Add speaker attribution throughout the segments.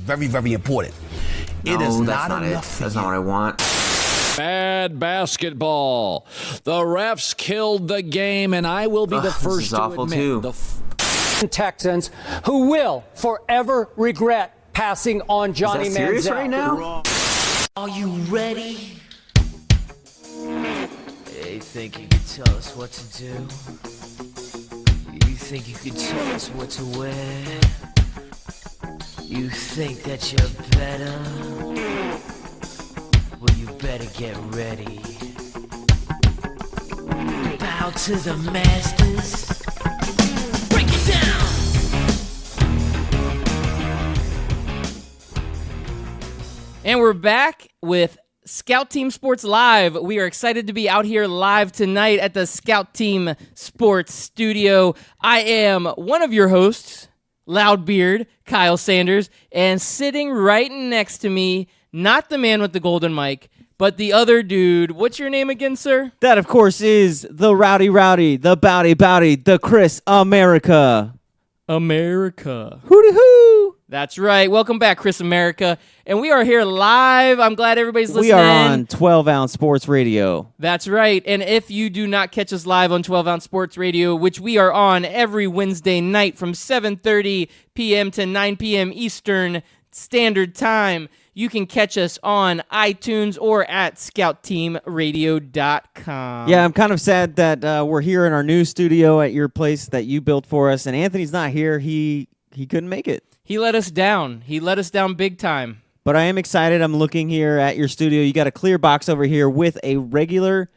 Speaker 1: very, very important.
Speaker 2: No,
Speaker 1: It is
Speaker 2: that's
Speaker 1: not
Speaker 2: not
Speaker 1: enough
Speaker 2: it.
Speaker 1: for
Speaker 2: That's
Speaker 1: you.
Speaker 2: not what I want.
Speaker 3: Bad basketball. The refs killed the game, and I will be the first
Speaker 2: this is
Speaker 3: to
Speaker 2: awful
Speaker 3: admit
Speaker 2: too.
Speaker 4: Texans who will forever regret passing on Johnny
Speaker 2: Is that serious
Speaker 4: Manziel.
Speaker 2: right now?
Speaker 5: Are you ready? You think you can tell us what to do? You think you can tell us what to wear? You think that you're better? Well, you better get ready. Bow to the masters. Break it down!
Speaker 6: And we're back with Scout Team Sports Live. We are excited to be out here live tonight at the Scout Team Sports Studio. I am one of your hosts, Loudbeard, Kyle Sanders, and sitting right next to me, not the man with the golden mic, but the other dude. What's your name again, sir?
Speaker 7: That, of course, is the Rowdy, the Bowdy, the Chris
Speaker 6: America.
Speaker 7: Hooty-hoo!
Speaker 6: That's right. Welcome back, Chris America. And we are here live. I'm glad everybody's listening.
Speaker 7: We are on 12-ounce sports radio.
Speaker 6: That's right. And if you do not catch us live on 12-ounce sports radio, which we are on every Wednesday night from 7:30 p.m. to 9 p.m. Eastern Standard Time, you can catch us on iTunes or at scoutteamradio.com.
Speaker 7: Yeah, I'm kind of sad that we're here in our new studio at your place that you built for us, and Anthony's not here. He couldn't make it.
Speaker 6: He let us down. He let us down big time.
Speaker 7: But I am excited. I'm looking here at your studio. You got a clear box over here with a regular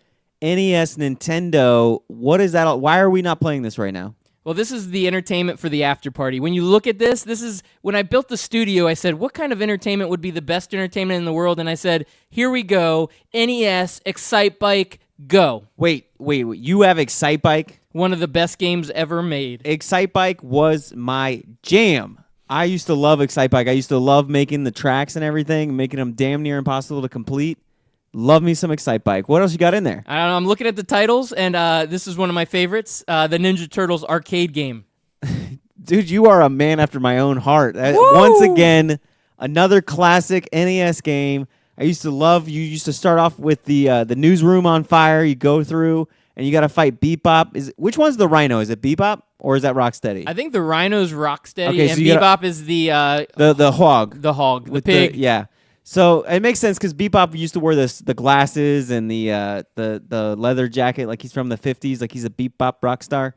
Speaker 7: NES Nintendo. What is that? Why are we not playing this right now?
Speaker 6: Well, this is the entertainment for the after party. When you look at this is when I built the studio, I said, what kind of entertainment would be the best entertainment in the world? And I said, here we go, NES, Excite Bike, go.
Speaker 7: Wait. You have Excite Bike?
Speaker 6: One of the best games ever made.
Speaker 7: Excite Bike was my jam. I used to love Excite Bike. I used to love making the tracks and everything, making them damn near impossible to complete. Love me some Excite Bike. What else you got in there?
Speaker 6: I don't know. I'm looking at the titles, and this is one of my favorites, the Ninja Turtles arcade game.
Speaker 7: Dude, you are a man after my own heart. Once again, another classic NES game. You used to start off with the newsroom on fire. You go through, and you got to fight Bebop. Which one's the Rhino? Is it Bebop, or is that Rocksteady?
Speaker 6: I think the Rhino's Rocksteady,
Speaker 7: Okay,
Speaker 6: and
Speaker 7: so
Speaker 6: Bebop is the
Speaker 7: hog.
Speaker 6: The hog, the
Speaker 7: With
Speaker 6: pig.
Speaker 7: Yeah. So it makes sense because Bebop used to wear the glasses and the leather jacket like he's from the 50s, like he's a Bebop rock star.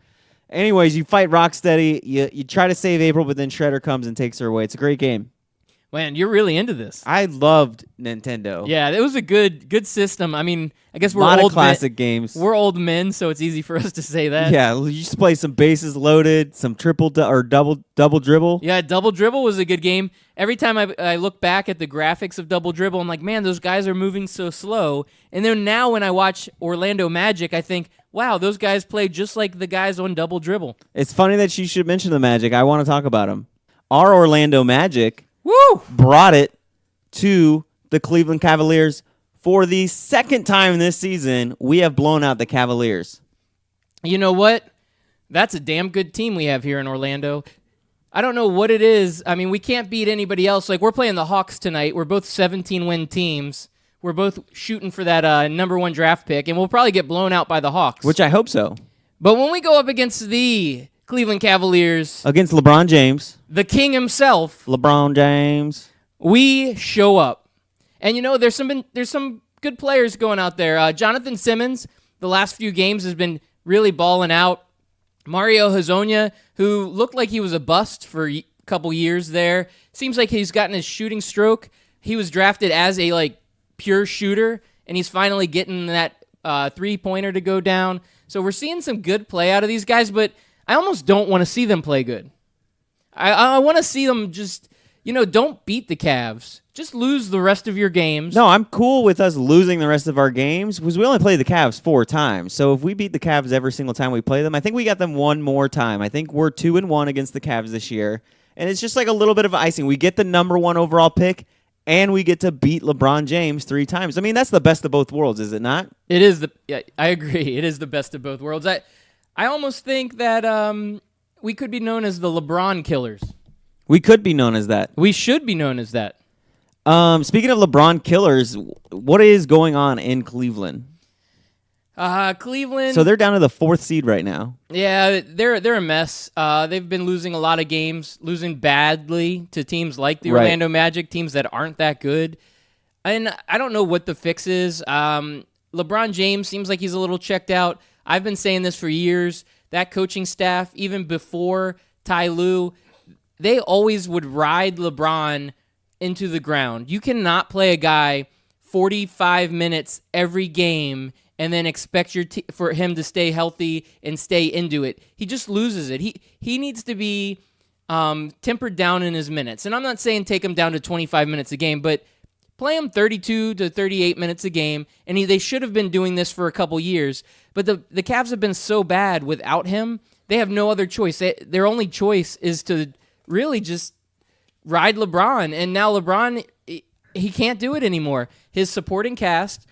Speaker 7: Anyways, you fight Rocksteady. You try to save April, but then Shredder comes and takes her away. It's a great game.
Speaker 6: Man, you're really into this.
Speaker 7: I loved Nintendo.
Speaker 6: Yeah, it was a good system. I mean, I guess we're
Speaker 7: a lot
Speaker 6: old
Speaker 7: of classic games.
Speaker 6: We're old men, so it's easy for us to say that.
Speaker 7: Yeah, you used to play some bases loaded, some double dribble.
Speaker 6: Yeah, Double Dribble was a good game. Every time I look back at the graphics of Double Dribble, I'm like, man, those guys are moving so slow. And then now when I watch Orlando Magic, I think, wow, those guys play just like the guys on Double Dribble.
Speaker 7: It's funny that you should mention the Magic. I want to talk about them. Our Orlando Magic brought it to the Cleveland Cavaliers for the second time this season. We have blown out the Cavaliers.
Speaker 6: You know what? That's a damn good team we have here in Orlando. I don't know what it is. I mean, we can't beat anybody else. Like, we're playing the Hawks tonight. We're both 17-win teams. We're both shooting for that number 1 draft pick, and we'll probably get blown out by the Hawks.
Speaker 7: Which I hope so.
Speaker 6: But when we go up against the Cleveland Cavaliers,
Speaker 7: against LeBron James,
Speaker 6: the king himself,
Speaker 7: LeBron James,
Speaker 6: we show up. And you know, there's some good players going out there. Jonathan Simmons, the last few games, has been really balling out. Mario Hezonja, who looked like he was a bust for a couple years there, seems like he's gotten his shooting stroke. He was drafted as a pure shooter, and he's finally getting that three-pointer to go down. So we're seeing some good play out of these guys, but I almost don't want to see them play good. I want to see them just, don't beat the Cavs. Just lose the rest of your games.
Speaker 7: No, I'm cool with us losing the rest of our games because we only played the Cavs 4 times. So if we beat the Cavs every single time we play them, I think we got them one more time. I think we're 2-1 against the Cavs this year. And it's just like a little bit of icing. We get the number 1 overall pick, and we get to beat LeBron James 3 times. I mean, that's the best of both worlds, is it not?
Speaker 6: It is. I agree. It is the best of both worlds. I almost think that we could be known as the LeBron killers.
Speaker 7: We could be known as that.
Speaker 6: We should be known as that.
Speaker 7: Speaking of LeBron killers, what is going on in Cleveland?
Speaker 6: Cleveland.
Speaker 7: So they're down to the 4th seed right now.
Speaker 6: Yeah, they're a mess. They've been losing a lot of games, losing badly to teams like the
Speaker 7: Right.
Speaker 6: Orlando Magic, teams that aren't that good. And I don't know what the fix is. LeBron James seems like he's a little checked out. I've been saying this for years. That coaching staff, even before Ty Lue, they always would ride LeBron into the ground. You cannot play a guy 45 minutes every game and then expect for him to stay healthy and stay into it. He just loses it. He needs to be tempered down in his minutes. And I'm not saying take him down to 25 minutes a game, but play him 32 to 38 minutes a game. And they should have been doing this for a couple years. But the Cavs have been so bad without him, they have no other choice. Their only choice is to really just ride LeBron. And now LeBron, he can't do it anymore. His supporting cast,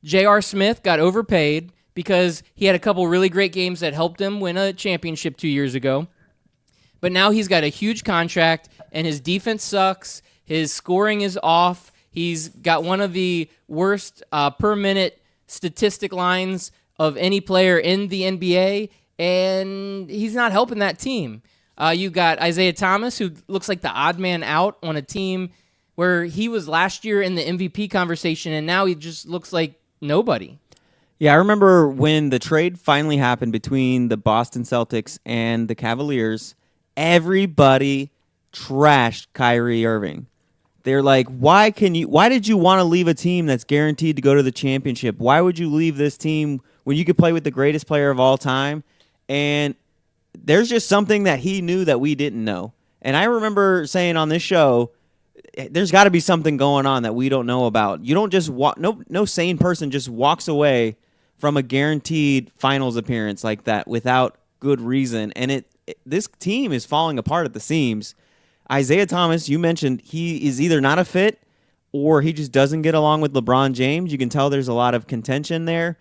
Speaker 6: J.R. Smith, got overpaid because he had a couple really great games that helped him win a championship 2 years ago. But now he's got a huge contract, and his defense sucks. His scoring is off. He's got one of the worst per-minute statistic lines of any player in the NBA, and he's not helping that team. You got Isaiah Thomas, who looks like the odd man out on a team where he was last year in the MVP conversation, and now he just looks like nobody.
Speaker 7: Yeah, I remember when the trade finally happened between the Boston Celtics and the Cavaliers, everybody trashed Kyrie Irving. They're like, why did you want to leave a team that's guaranteed to go to the championship? Why would you leave this team when you could play with the greatest player of all time? And there's just something that he knew that we didn't know. And I remember saying on this show, there's got to be something going on that we don't know about. You don't just no sane person just walks away from a guaranteed finals appearance like that without good reason. And this team is falling apart at the seams. Isaiah Thomas, you mentioned, he is either not a fit or he just doesn't get along with LeBron James. You can tell there's a lot of contention there.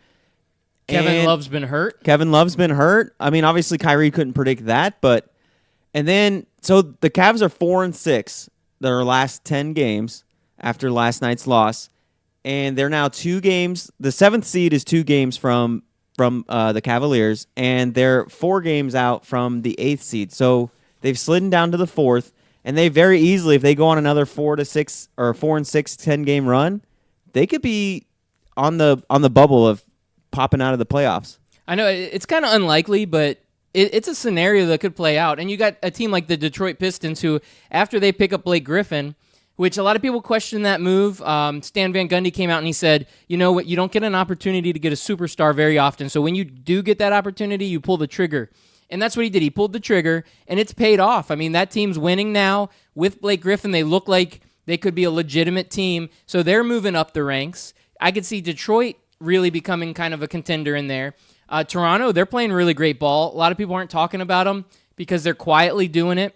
Speaker 6: Kevin Love's been hurt.
Speaker 7: Kevin Love's been hurt. I mean, obviously Kyrie couldn't predict that, so the Cavs are 4-6. Their last 10 games after last night's loss, and they're now 2 games. The 7th seed is 2 games from the Cavaliers, and they're 4 games out from the 8th seed. So they've slidden down to the 4th, and they very easily, if they go on another 4-6 or 4-6 10-game run, they could be on the bubble of popping out of the playoffs.
Speaker 6: I know it's kind of unlikely, but it's a scenario that could play out. And you got a team like the Detroit Pistons who, after they pick up Blake Griffin, which a lot of people question that move, Stan Van Gundy came out and he said, you know what, you don't get an opportunity to get a superstar very often. So when you do get that opportunity, you pull the trigger. And that's what he did. He pulled the trigger, and it's paid off. I mean, that team's winning now. With Blake Griffin, they look like they could be a legitimate team. So they're moving up the ranks. I could see Detroit really becoming kind of a contender in there. Toronto, they're playing really great ball. A lot of people aren't talking about them because they're quietly doing it.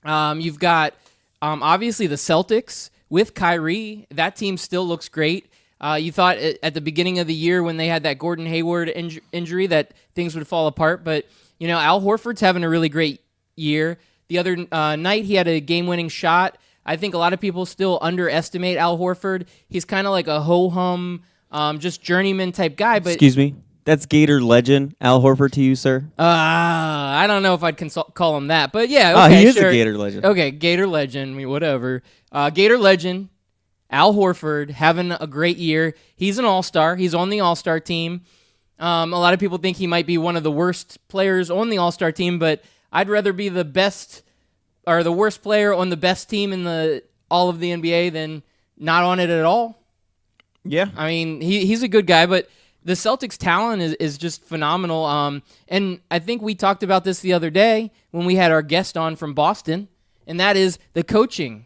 Speaker 6: You've got, obviously, the Celtics with Kyrie. That team still looks great. You thought at the beginning of the year when they had that Gordon Hayward injury that things would fall apart. But, Al Horford's having a really great year. The other night, he had a game-winning shot. I think a lot of people still underestimate Al Horford. He's kind of like a ho-hum, just journeyman type guy. But
Speaker 7: Excuse me? That's Gator legend, Al Horford to you, sir?
Speaker 6: I don't know if I'd call him that, but yeah, okay,
Speaker 7: he is
Speaker 6: sure.
Speaker 7: a Gator legend.
Speaker 6: Okay, Gator legend, whatever. Gator legend, Al Horford, having a great year. He's an all-star. He's on the all-star team. A lot of people think he might be one of the worst players on the all-star team, but I'd rather be the best or the worst player on the best team in all of the NBA than not on it at all.
Speaker 7: Yeah.
Speaker 6: I mean, he's a good guy, but the Celtics' talent is just phenomenal. And I think we talked about this the other day when we had our guest on from Boston, and that is the coaching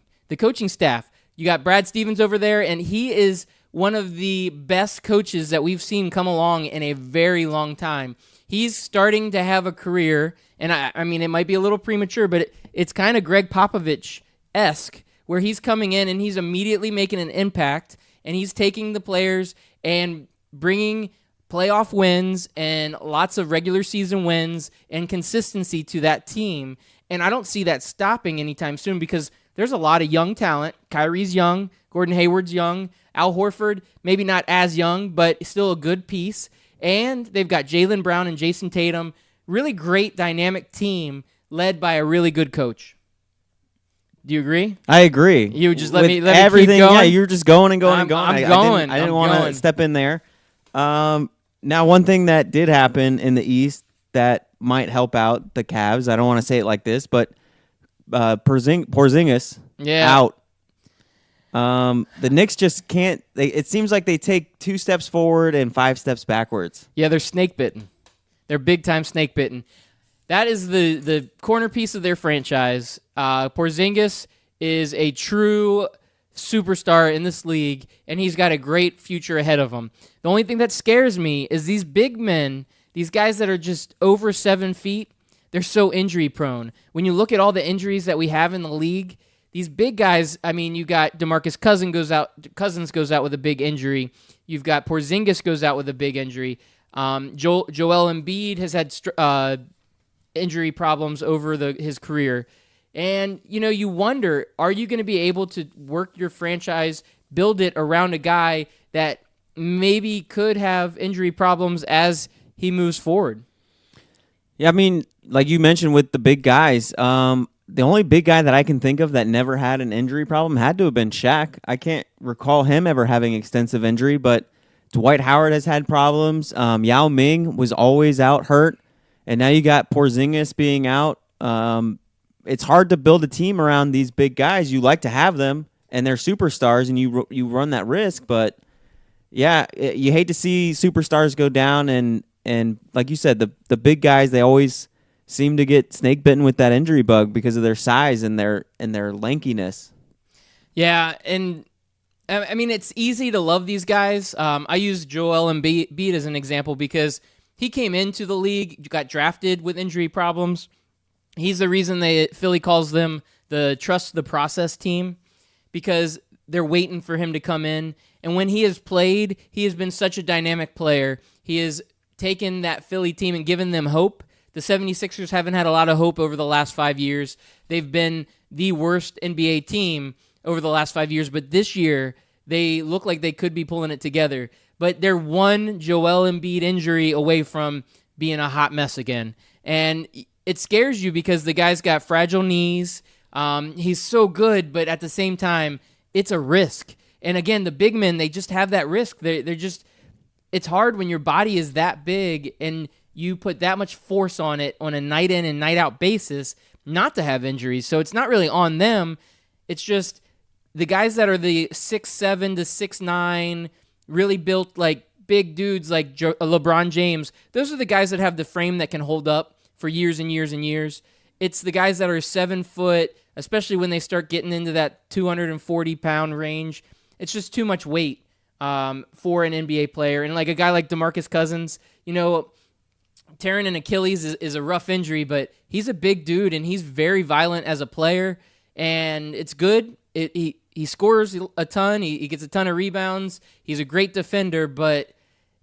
Speaker 6: staff. You got Brad Stevens over there, and he is one of the best coaches that we've seen come along in a very long time. He's starting to have a career, and I mean, it might be a little premature, but it's kind of Greg Popovich-esque, where he's coming in and he's immediately making an impact, and he's taking the players and bringing playoff wins and lots of regular season wins and consistency to that team. And I don't see that stopping anytime soon because there's a lot of young talent. Kyrie's young. Gordon Hayward's young. Al Horford, maybe not as young, but still a good piece. And they've got Jaylen Brown and Jason Tatum. Really great dynamic team led by a really good coach. Do you agree?
Speaker 7: I agree.
Speaker 6: You just let
Speaker 7: With
Speaker 6: me
Speaker 7: everything.
Speaker 6: keep going?
Speaker 7: Yeah, you're just going and going and going.
Speaker 6: I'm
Speaker 7: I
Speaker 6: going.
Speaker 7: didn't
Speaker 6: I'm
Speaker 7: want to
Speaker 6: going.
Speaker 7: step in there. Now, one thing that did happen in the East that might help out the Cavs. I don't want to say it like this, but Porzingis out. The Knicks just can't. It seems like they take 2 steps forward and 5 steps backwards.
Speaker 6: Yeah, they're snake bitten. They're big time snake bitten. That is the corner piece of their franchise. Porzingis is a true superstar in this league, and he's got a great future ahead of him. The only thing that scares me is these big men, these guys that are just over 7 feet, they're so injury prone. When you look at all the injuries that we have in the league, these big guys, I mean, you got DeMarcus Cousins goes out with a big injury. You've got Porzingis goes out with a big injury. Joel Embiid has had injury problems over his career. And, you wonder, are you going to be able to work your franchise, build it around a guy that maybe could have injury problems as he moves forward?
Speaker 7: Yeah, I mean, like you mentioned with the big guys, the only big guy that I can think of that never had an injury problem had to have been Shaq. I can't recall him ever having extensive injury, but Dwight Howard has had problems. Yao Ming was always out hurt, and now you got Porzingis being out. It's hard to build a team around these big guys. You like to have them, and they're superstars, and you run that risk. But yeah, you hate to see superstars go down, and like you said, the big guys, they always seem to get snake bitten with that injury bug because of their size and their lankiness.
Speaker 6: Yeah, and I mean, it's easy to love these guys. I use Joel Embiid as an example because he came into the league, got drafted with injury problems. He's the reason Philly calls them the trust the process team because they're waiting for him to come in. And when he has played, he has been such a dynamic player. He has taken that Philly team and given them hope. The 76ers haven't had a lot of hope over the last 5 years. They've been the worst NBA team over the last 5 years, but this year they look like they could be pulling it together. But they're one Joel Embiid injury away from being a hot mess again. And it scares you because the guy's got fragile knees. He's so good, but at the same time, it's a risk. And again, the big men, they just have that risk. They're just, it's hard when your body is that big and you put that much force on it on a night in and night out basis not to have injuries. So it's not really on them. It's just the guys that are the 6'7" to 6'9", really built like big dudes like LeBron James. Those are the guys that have the frame that can hold up for years and years and years. It's the guys that are 7 foot, especially when they start getting into that 240-pound range. It's just too much weight for an NBA player. And like a guy like DeMarcus Cousins, tearing an Achilles is a rough injury, but he's a big dude and he's very violent as a player, and it's good. He scores a ton. He gets a ton of rebounds. He's a great defender, but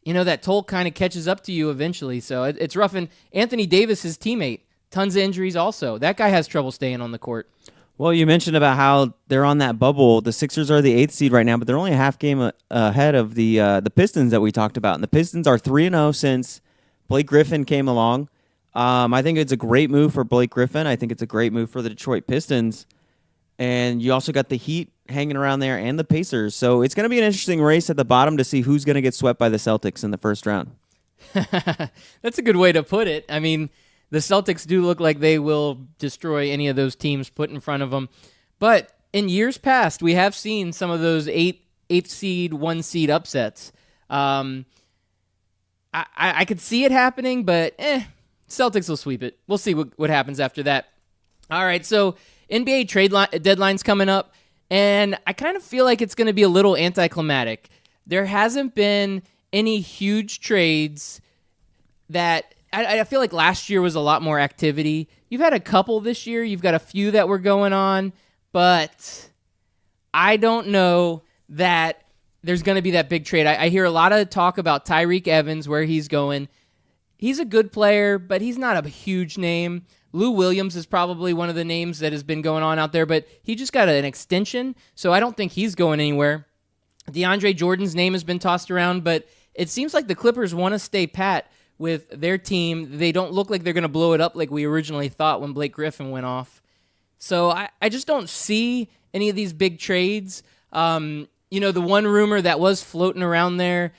Speaker 6: that toll kind of catches up to you eventually. So it's rough. And Anthony Davis, his teammate, tons of injuries also. That guy has trouble staying on the court.
Speaker 7: Well, you mentioned about how they're on that bubble. The Sixers are the 8th seed right now, but they're only a half game ahead of the Pistons that we talked about. And the Pistons are 3-0 since Blake Griffin came along. I think it's a great move for Blake Griffin. I think it's a great move for the Detroit Pistons. And you also got the Heat hanging around there and the Pacers. So it's going to be an interesting race at the bottom to see who's going to get swept by the Celtics in the first round.
Speaker 6: That's a good way to put it. I mean, the Celtics do look like they will destroy any of those teams put in front of them. But in years past, we have seen some of those 8th seed, 1 seed upsets. I could see it happening, but Celtics will sweep it. We'll see what happens after that. All right, so NBA trade deadline's coming up, and I kind of feel like it's going to be a little anticlimactic. There hasn't been any huge trades that I feel like last year was a lot more activity. You've had a couple this year. You've got a few that were going on, but I don't know that there's going to be that big trade. I hear a lot of talk about Tyreek Evans, where he's going. He's a good player, but he's not a huge name. Lou Williams is probably one of the names that has been going on out there, but he just got an extension, so I don't think he's going anywhere. DeAndre Jordan's name has been tossed around, but it seems like the Clippers want to stay pat with their team. They don't look like they're going to blow it up like we originally thought when Blake Griffin went off. So I just don't see any of these big trades. The one rumor that was floating around there,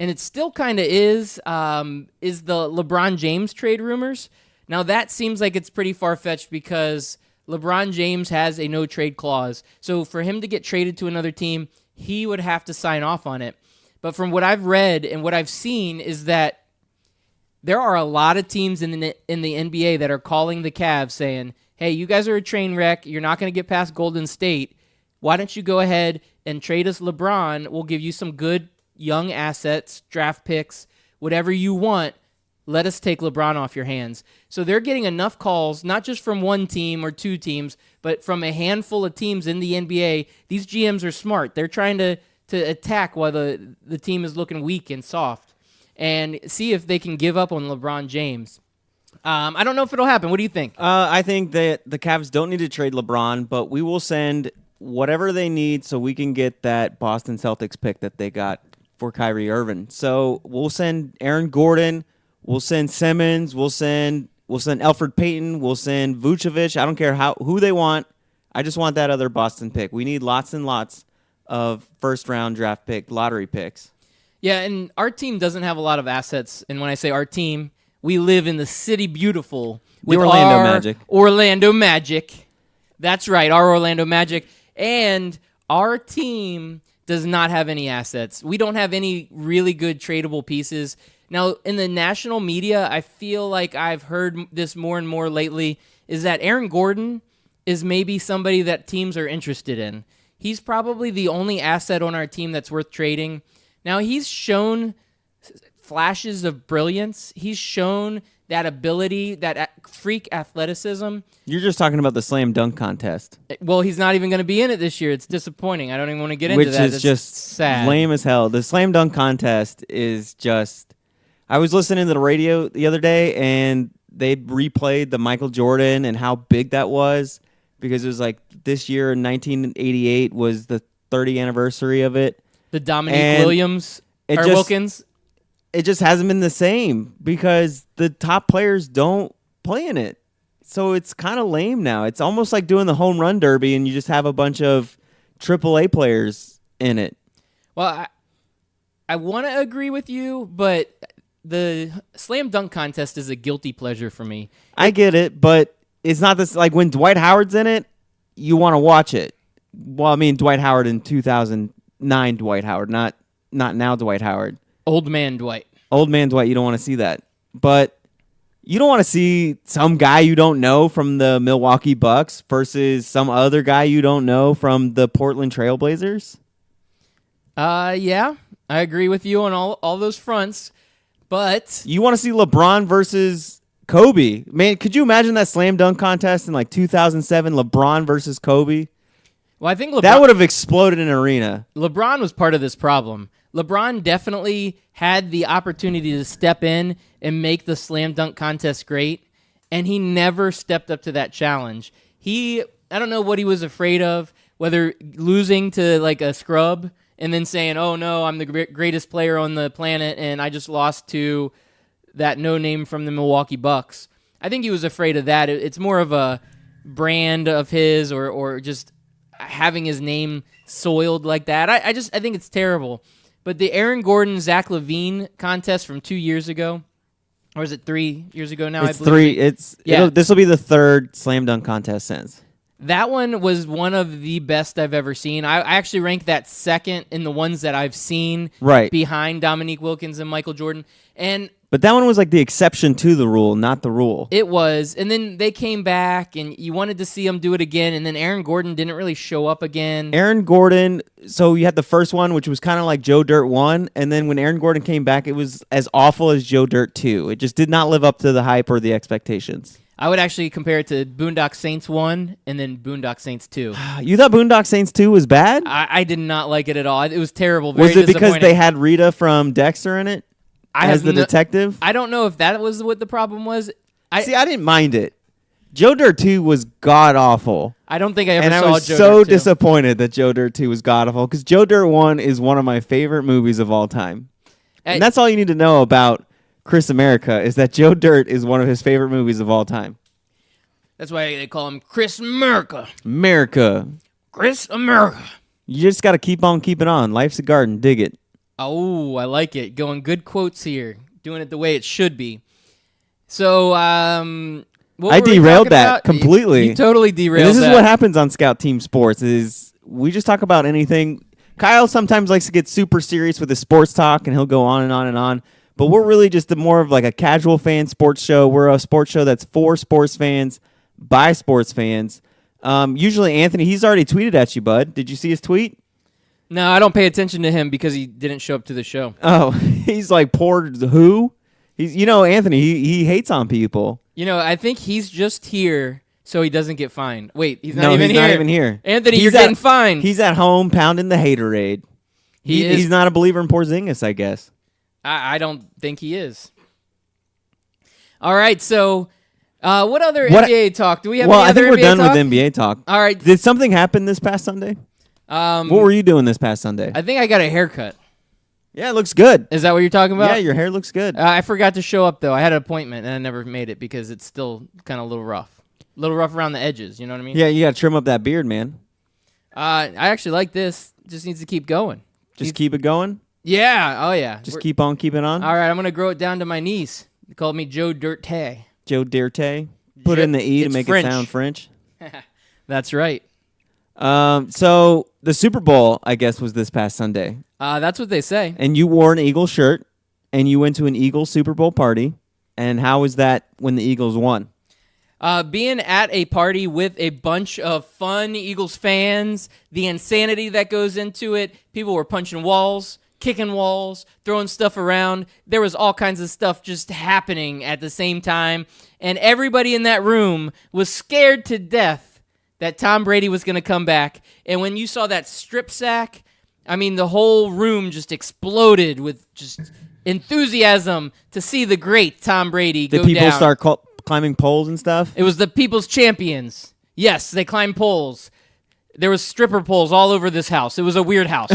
Speaker 6: and it still kind of is the LeBron James trade rumors. Now, that seems like it's pretty far-fetched because LeBron James has a no-trade clause. So for him to get traded to another team, he would have to sign off on it. But from what I've read and what I've seen is that there are a lot of teams in the NBA that are calling the Cavs saying, hey, you guys are a train wreck. You're not going to get past Golden State. Why don't you go ahead and trade us LeBron? We'll give you some good young assets, draft picks, whatever you want. Let us take LeBron off your hands. So they're getting enough calls, not just from one team or two teams, but from a handful of teams in the NBA. These GMs are smart. They're trying to attack while the team is looking weak and soft and see if they can give up on LeBron James. I don't know if it'll happen. What do you think?
Speaker 7: I think that the Cavs don't need to trade LeBron, but we will send whatever they need so we can get that Boston Celtics pick that they got for Kyrie Irving. So we'll send Aaron Gordon. We'll send Simmons. We'll send Elfrid Payton. We'll send Vucevic. I don't care who they want. I just want that other Boston pick. We need lots and lots of first-round draft pick, lottery picks.
Speaker 6: Yeah, and our team doesn't have a lot of assets. And when I say our team, we live in the city beautiful with
Speaker 7: Orlando Magic.
Speaker 6: Orlando Magic. That's right, our Orlando Magic. And our team does not have any assets. We don't have any really good tradable pieces. Now, in the national media, I feel like I've heard this more and more lately, is that Aaron Gordon is maybe somebody that teams are interested in. He's probably the only asset on our team that's worth trading. Now, he's shown flashes of brilliance. He's shown that ability, that freak athleticism.
Speaker 7: You're just talking about the slam dunk contest.
Speaker 6: Well, he's not even going to be in it this year. It's disappointing. I don't even want to get into that.
Speaker 7: Which is
Speaker 6: That's
Speaker 7: just
Speaker 6: sad.
Speaker 7: lame as hell. The slam dunk contest is just... I was listening to the radio the other day, and they replayed the Michael Jordan and how big that was because it was like this year in 1988 was the 30th anniversary of it.
Speaker 6: The Dominique Wilkins.
Speaker 7: It just hasn't been the same because the top players don't play in it. So it's kind of lame now. It's almost like doing the home run derby and you just have a bunch of AAA players in it.
Speaker 6: Well, I want to agree with you, but the slam dunk contest is a guilty pleasure for me.
Speaker 7: I get it, but it's not this like when Dwight Howard's in it, you want to watch it. Well, I mean Dwight Howard in 2009 Dwight Howard, not now Dwight Howard.
Speaker 6: Old man Dwight.
Speaker 7: Old man Dwight, you don't want to see that. But you don't want to see some guy you don't know from the Milwaukee Bucks versus some other guy you don't know from the Portland Trail Blazers.
Speaker 6: Yeah, I agree with you on all those fronts. But
Speaker 7: you want to see LeBron versus Kobe. Man, could you imagine that slam dunk contest in like 2007, LeBron versus Kobe?
Speaker 6: Well, I think
Speaker 7: that would have exploded an arena.
Speaker 6: LeBron was part of this problem. LeBron definitely had the opportunity to step in and make the slam dunk contest great, and he never stepped up to that challenge. I don't know what he was afraid of, whether losing to like a scrub and then saying, oh no, I'm the greatest player on the planet and I just lost to that no name from the Milwaukee Bucks. I think he was afraid of that. It's more of a brand of his or just having his name soiled like that. I think it's terrible. But the Aaron Gordon, Zach LaVine contest from 2 years ago, or is it 3 years ago now?
Speaker 7: It's three. This will be the third slam dunk contest since.
Speaker 6: That one was one of the best I've ever seen. I actually rank that second in the ones that I've seen behind Dominique Wilkins and Michael Jordan.
Speaker 7: But that one was like the exception to the rule, not the rule.
Speaker 6: It was. And then they came back, and you wanted to see them do it again, and then Aaron Gordon didn't really show up again.
Speaker 7: Aaron Gordon, so you had the first one, which was kind of like Joe Dirt 1, and then when Aaron Gordon came back, it was as awful as Joe Dirt 2. It just did not live up to the hype or the expectations.
Speaker 6: I would actually compare it to Boondock Saints 1 and then Boondock Saints 2.
Speaker 7: You thought Boondock Saints 2 was bad?
Speaker 6: I did not like it at all. It was terrible. Very
Speaker 7: was it because they had Rita from Dexter in it? As the detective?
Speaker 6: I don't know if that was what the problem was.
Speaker 7: See, I didn't mind it. Joe Dirt 2 was god awful.
Speaker 6: I don't think I ever
Speaker 7: And
Speaker 6: saw
Speaker 7: I was
Speaker 6: Joe
Speaker 7: so
Speaker 6: Dirt 2.
Speaker 7: disappointed that Joe Dirt 2 was god awful because Joe Dirt 1 is one of my favorite movies of all time. And that's all you need to know about Chris America is that Joe Dirt is one of his favorite movies of all time.
Speaker 6: That's why they call him Chris America.
Speaker 7: America.
Speaker 6: Chris America.
Speaker 7: You just got to keep on keeping on. Life's a garden. Dig it.
Speaker 6: Oh, I like it. Going good quotes here. Doing it the way it should be. So, what
Speaker 7: I
Speaker 6: were we
Speaker 7: derailed
Speaker 6: talking
Speaker 7: that
Speaker 6: about?
Speaker 7: completely.
Speaker 6: You totally derailed
Speaker 7: And this
Speaker 6: that.
Speaker 7: is what happens on Scout Team Sports is we just talk about anything. Kyle sometimes likes to get super serious with his sports talk, and he'll go on and on and on. But we're really just more of like a casual fan sports show. We're a sports show that's for sports fans, by sports fans. Usually, Anthony, he's already tweeted at you, bud. Did you see his tweet?
Speaker 6: No, I don't pay attention to him because he didn't show up to the show.
Speaker 7: Oh, he's like, poor who? He's, Anthony, he hates on people.
Speaker 6: I think he's just here so he doesn't get fined. Wait, he's not
Speaker 7: No,
Speaker 6: even
Speaker 7: he's
Speaker 6: here.
Speaker 7: not even here.
Speaker 6: Anthony,
Speaker 7: He's
Speaker 6: you're getting fined.
Speaker 7: He's at home pounding the haterade. He's not a believer in Porzingis, I guess.
Speaker 6: I don't think he is. All right, so what other NBA talk? Do we have any
Speaker 7: I
Speaker 6: other
Speaker 7: think we're
Speaker 6: NBA
Speaker 7: done
Speaker 6: talk?
Speaker 7: with NBA talk.
Speaker 6: All right.
Speaker 7: Did something happen this past Sunday? What were you doing this past Sunday?
Speaker 6: I think I got a haircut.
Speaker 7: Yeah, it looks good.
Speaker 6: Is that what you're talking about?
Speaker 7: Yeah, your hair looks good.
Speaker 6: I forgot to show up, though. I had an appointment, and I never made it because it's still kind of a little rough. A little rough around the edges, you know what I mean?
Speaker 7: Yeah, you got to trim up that beard, man.
Speaker 6: I actually like this. Just needs to keep going.
Speaker 7: Just keep it going.
Speaker 6: Yeah. Oh, yeah.
Speaker 7: Just keep on keeping on.
Speaker 6: All right, I'm going to grow it down to my knees. They called me Joe Dirt Tay.
Speaker 7: Joe Dirte. Put in the E to
Speaker 6: It's
Speaker 7: make
Speaker 6: French.
Speaker 7: it sound French.
Speaker 6: That's right.
Speaker 7: So the Super Bowl, I guess, was this past Sunday.
Speaker 6: That's what they say.
Speaker 7: And you wore an Eagles shirt, and you went to an Eagles Super Bowl party. And how was that when the Eagles won?
Speaker 6: Being at a party with a bunch of fun Eagles fans, the insanity that goes into it, people were punching walls, kicking walls, throwing stuff around. There was all kinds of stuff just happening at the same time. And everybody in that room was scared to death that Tom Brady was going to come back. And when you saw that strip sack, I mean, the whole room just exploded with just enthusiasm to see the great Tom Brady go down.
Speaker 7: Did people start climbing poles and stuff?
Speaker 6: It was the people's champions. Yes, they climbed poles. There was stripper poles all over this house. It was a weird house.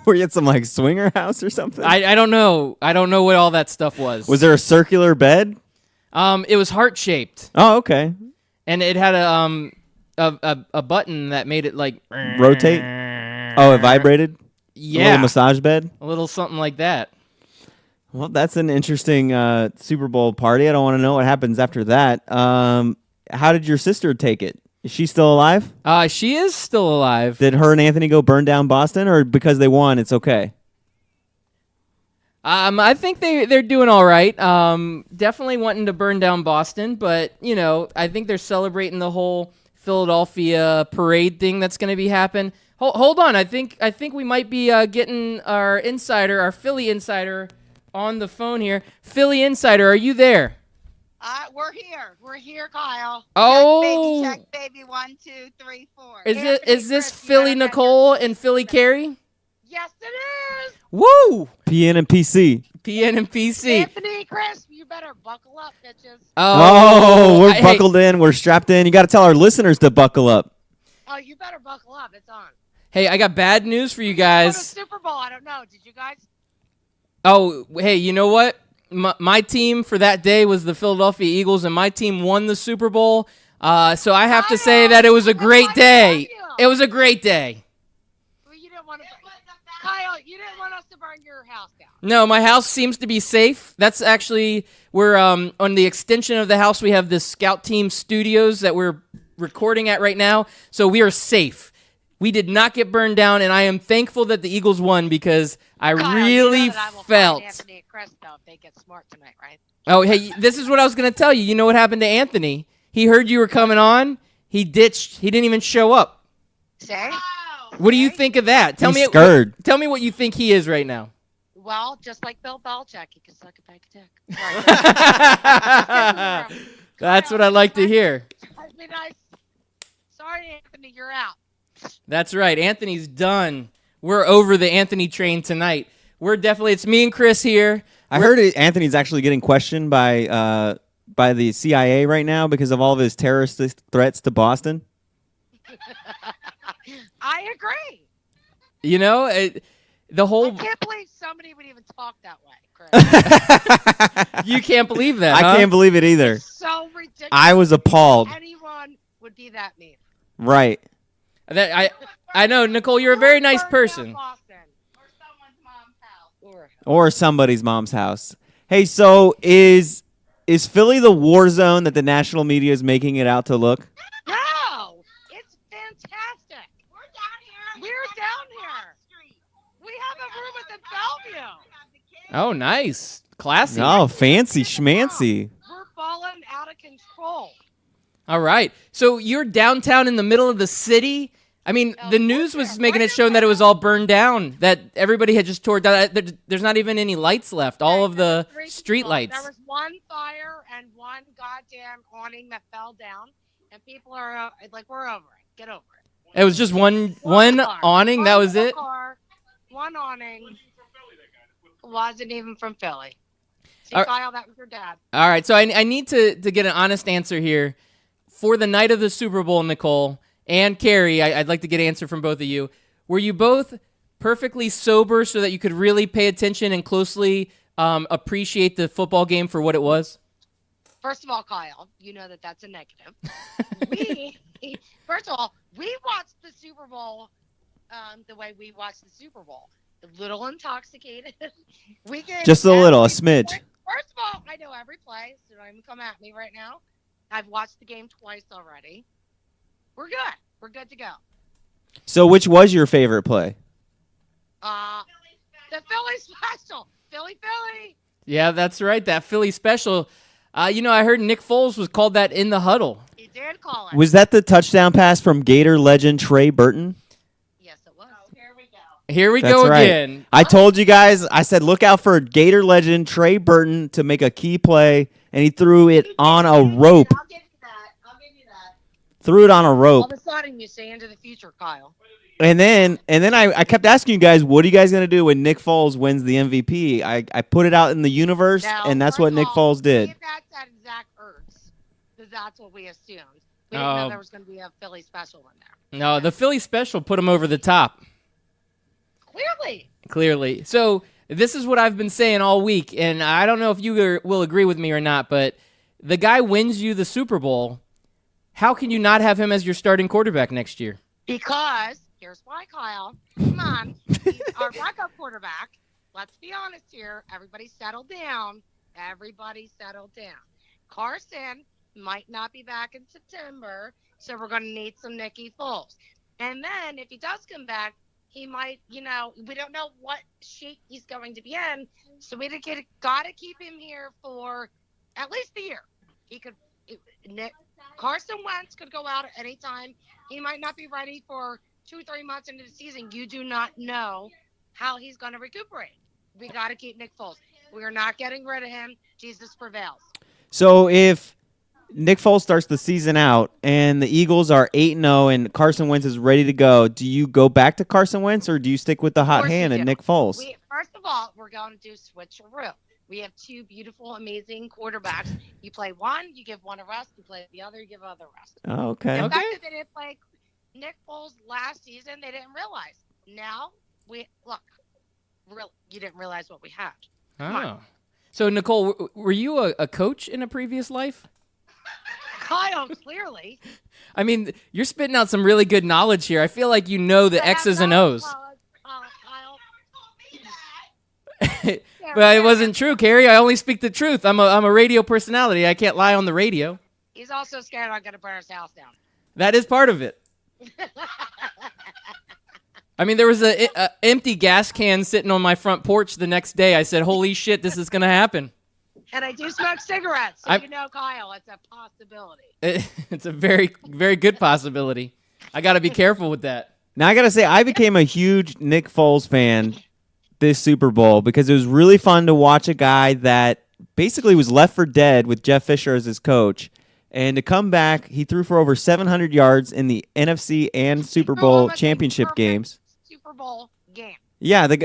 Speaker 7: Were you at some like swinger house or something?
Speaker 6: I don't know. I don't know what all that stuff was.
Speaker 7: Was there a circular bed?
Speaker 6: It was heart-shaped.
Speaker 7: Oh, okay.
Speaker 6: And it had a button that made it like
Speaker 7: Rotate? Oh, it vibrated?
Speaker 6: Yeah.
Speaker 7: A little massage bed?
Speaker 6: A little something like that.
Speaker 7: Well, that's an interesting Super Bowl party. I don't want to know what happens after that. How did your sister take it? Is she still alive?
Speaker 6: She is still alive.
Speaker 7: Did her and Anthony go burn down Boston, or because they won, it's okay?
Speaker 6: I think they're doing all right. Definitely wanting to burn down Boston, but I think they're celebrating the whole Philadelphia parade thing that's going to be happening. Hold on, I think we might be getting our Philly insider, on the phone here. Philly insider, are you there?
Speaker 1: We're here, Kyle.
Speaker 6: Oh,
Speaker 1: check baby, 1, 2, 3, 4.
Speaker 6: Is this Philly Nicole and Philly Carey?
Speaker 1: Yes, it is.
Speaker 6: Woo!
Speaker 7: PN and PC.
Speaker 6: PN and PC.
Speaker 1: Anthony, Chris, you better buckle up, bitches.
Speaker 7: Oh, we're buckled in. We're strapped in. You got to tell our listeners to buckle up.
Speaker 1: Oh, you better buckle up. It's on.
Speaker 6: Hey, I got bad news for you
Speaker 1: Go to
Speaker 6: guys.
Speaker 1: Super Bowl. I don't know. Did you guys?
Speaker 6: Oh, hey, you know what? My team for that day was the Philadelphia Eagles, and my team won the Super Bowl. So I have to say that it was a great day. It was a great day.
Speaker 1: Well, you didn't want to. Kyle, you didn't want us to burn your house down.
Speaker 6: No, my house seems to be safe. That's actually we're on the extension of the house. We have this Scout Team Studios that we're recording at right now, so we are safe. We did not get burned down, and I am thankful that the Eagles won because I
Speaker 1: Kyle,
Speaker 6: really
Speaker 1: you know that I will
Speaker 6: felt.
Speaker 1: find Anthony and Chris, though, if they get smart tonight, right?
Speaker 6: Oh, hey, this is what I was going to tell you. You know what happened to Anthony? He heard you were coming on. He ditched. He didn't even show up.
Speaker 1: Say.
Speaker 6: What do you think of that? Tell
Speaker 7: He's
Speaker 6: me.
Speaker 7: scared.
Speaker 6: Tell me what you think he is right now.
Speaker 1: Well, just like Bill Belichick, he can suck a bag of dick.
Speaker 6: That's what I like to hear.
Speaker 1: That'd be nice. Sorry, Anthony, you're out.
Speaker 6: That's right. Anthony's done. We're over the Anthony train tonight. We're definitely. It's me and Chris here.
Speaker 7: I heard Anthony's actually getting questioned by by the CIA right now because of all of his terrorist threats to Boston?
Speaker 1: I agree.
Speaker 6: You know, the
Speaker 1: I
Speaker 6: whole
Speaker 1: can't believe somebody would even talk that way, Chris.
Speaker 6: you can't believe that.
Speaker 7: I
Speaker 6: huh?
Speaker 7: can't believe it either.
Speaker 1: It's so ridiculous.
Speaker 7: I was appalled.
Speaker 1: Anyone would be that mean.
Speaker 7: Right.
Speaker 6: That I know, Nicole. You're a very nice person.
Speaker 1: Boston. Or someone's mom's house.
Speaker 7: Or somebody's mom's house. Hey, so is Philly the war zone that the national media is making it out to look?
Speaker 1: No, it's fantastic. We're down here. We have a room at the Bellevue.
Speaker 6: Oh, nice, classy.
Speaker 7: Oh, fancy schmancy.
Speaker 1: We're falling out of control.
Speaker 6: All right. So you're downtown in the middle of the city. I mean, the news was making it shown that it was all burned down, that everybody had just tore down. There's not even any lights left. All of the street lights.
Speaker 1: There was one fire and one goddamn awning that fell down, and people are like, "We're over it. Get over it."
Speaker 6: It was just one
Speaker 1: car.
Speaker 6: awning. That was
Speaker 1: One
Speaker 6: it.
Speaker 1: car, one awning. Wasn't even from Philly. See,
Speaker 6: All-
Speaker 1: Kyle, that was your dad.
Speaker 6: All right. So I need to get an honest answer here. For the night of the Super Bowl, Nicole and Carrie, I'd like to get an answer from both of you. Were you both perfectly sober so that you could really pay attention and closely appreciate the football game for what it was?
Speaker 1: First of all, Kyle, you know that that's a negative. First of all, we watched the Super Bowl the way we watched the Super Bowl. A little intoxicated.
Speaker 7: Just a little, a smidge.
Speaker 1: First of all, I know every play, so don't even come at me right now. I've watched the game twice already. We're good. We're good to go.
Speaker 7: So which was your favorite play?
Speaker 1: The Philly special. Philly.
Speaker 6: Yeah, that's right. That Philly special. I heard Nick Foles was called that in the huddle.
Speaker 1: He did call it.
Speaker 7: Was that the touchdown pass from Gator legend Trey Burton?
Speaker 1: Yes, it was. Oh, here we go.
Speaker 6: Here we
Speaker 7: That's
Speaker 6: go
Speaker 7: right.
Speaker 6: again.
Speaker 7: I told you guys, I said look out for Gator legend Trey Burton to make a key play, and he threw it on a rope.
Speaker 1: I'll give you that.
Speaker 7: Threw it on a
Speaker 1: All
Speaker 7: rope.
Speaker 1: of a sudden, you say into the future, Kyle.
Speaker 7: And then I kept asking you guys, what are you guys going to do when Nick Foles wins the MVP? I put it out in the universe,
Speaker 1: Now,
Speaker 7: and that's
Speaker 1: first
Speaker 7: what
Speaker 1: of
Speaker 7: Nick
Speaker 1: all,
Speaker 7: Foles did.
Speaker 1: We had that Zach Ertz, because that's what we assumed. We didn't know
Speaker 6: Oh.
Speaker 1: there was going to be a Philly special in there.
Speaker 6: No, the Philly special put him over the top. Clearly. So this is what I've been saying all week, and I don't know if you will agree with me or not, but the guy wins you the Super Bowl. How can you not have him as your starting quarterback next year?
Speaker 1: Because, here's why, Kyle. Come on. He's our backup quarterback. Let's be honest here. Everybody settle down. Carson might not be back in September, so we're going to need some Nicky Foles. And then if he does come back, he might, we don't know what shape he's going to be in, so we got to keep him here for at least a year. Carson Wentz could go out at any time. He might not be ready for 2-3 months into the season. You do not know how he's going to recuperate. We got to keep Nick Foles. We are not getting rid of him. Jesus prevails.
Speaker 7: So if Nick Foles starts the season out and the Eagles are 8-0 and Carson Wentz is ready to go, do you go back to Carson Wentz or do you stick with the hot hand and Nick Foles?
Speaker 1: First of all, we're going to do switcheroo. We have two beautiful, amazing quarterbacks. You play one, you give one a rest. You play the other, you give other rest.
Speaker 7: Oh, okay.
Speaker 1: The fact that they didn't play Nick Foles last season, they didn't realize. Now, you didn't realize what we had.
Speaker 6: Oh. So, Nicole, were you a coach in a previous life?
Speaker 1: Kyle, clearly.
Speaker 6: I mean, you're spitting out some really good knowledge here. I feel like you know the X's and O's.
Speaker 1: Kyle.
Speaker 6: But it wasn't true, Carrie. I only speak the truth. I'm a radio personality. I can't lie on the radio.
Speaker 1: He's also scared I'm going to burn his house down.
Speaker 6: That is part of it. I mean, there was a empty gas can sitting on my front porch the next day. I said, holy shit, this is going to happen.
Speaker 1: And I do smoke cigarettes, so Kyle, it's a possibility.
Speaker 6: It's a very, very good possibility. I got to be careful with that.
Speaker 7: Now, I got to say, I became a huge Nick Foles fan this Super Bowl because it was really fun to watch a guy that basically was left for dead with Jeff Fisher as his coach. And to come back, he threw for over 700 yards in the NFC and Super Bowl championship games.
Speaker 1: Super Bowl game.
Speaker 7: Yeah, the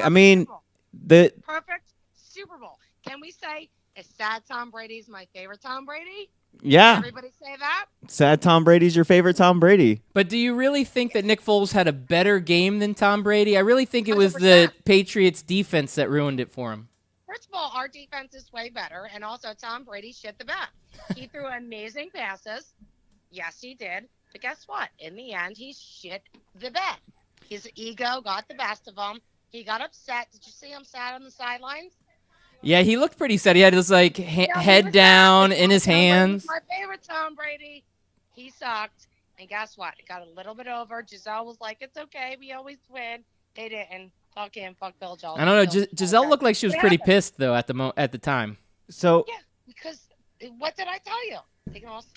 Speaker 1: perfect Super Bowl. Can we say Is sad Tom Brady's my favorite Tom Brady?
Speaker 7: Yeah.
Speaker 1: Everybody say that?
Speaker 7: Sad Tom Brady's your favorite Tom Brady.
Speaker 6: But do you really think that Nick Foles had a better game than Tom Brady? I really think it was the
Speaker 1: 100%.
Speaker 6: Patriots defense that ruined it for him.
Speaker 1: First of all, our defense is way better, and also Tom Brady shit the bed. He threw amazing passes. Yes, he did. But guess what? In the end, he shit the bed. His ego got the best of him. He got upset. Did you see him sat on the sidelines?
Speaker 6: Yeah, he looked pretty sad. He had his like
Speaker 1: Yeah, he
Speaker 6: head
Speaker 1: was
Speaker 6: down
Speaker 1: sad.
Speaker 6: in his
Speaker 1: Tom Brady's
Speaker 6: hands.
Speaker 1: my favorite Tom Brady. He sucked. And guess what? It got a little bit over. Giselle was like, it's okay. We always win. They didn't. Fuck him. Fuck Bill Jones.
Speaker 6: I don't know. Giselle looked like she was pretty pissed though at the time.
Speaker 7: So
Speaker 1: Yeah, because what did I tell you? They can also,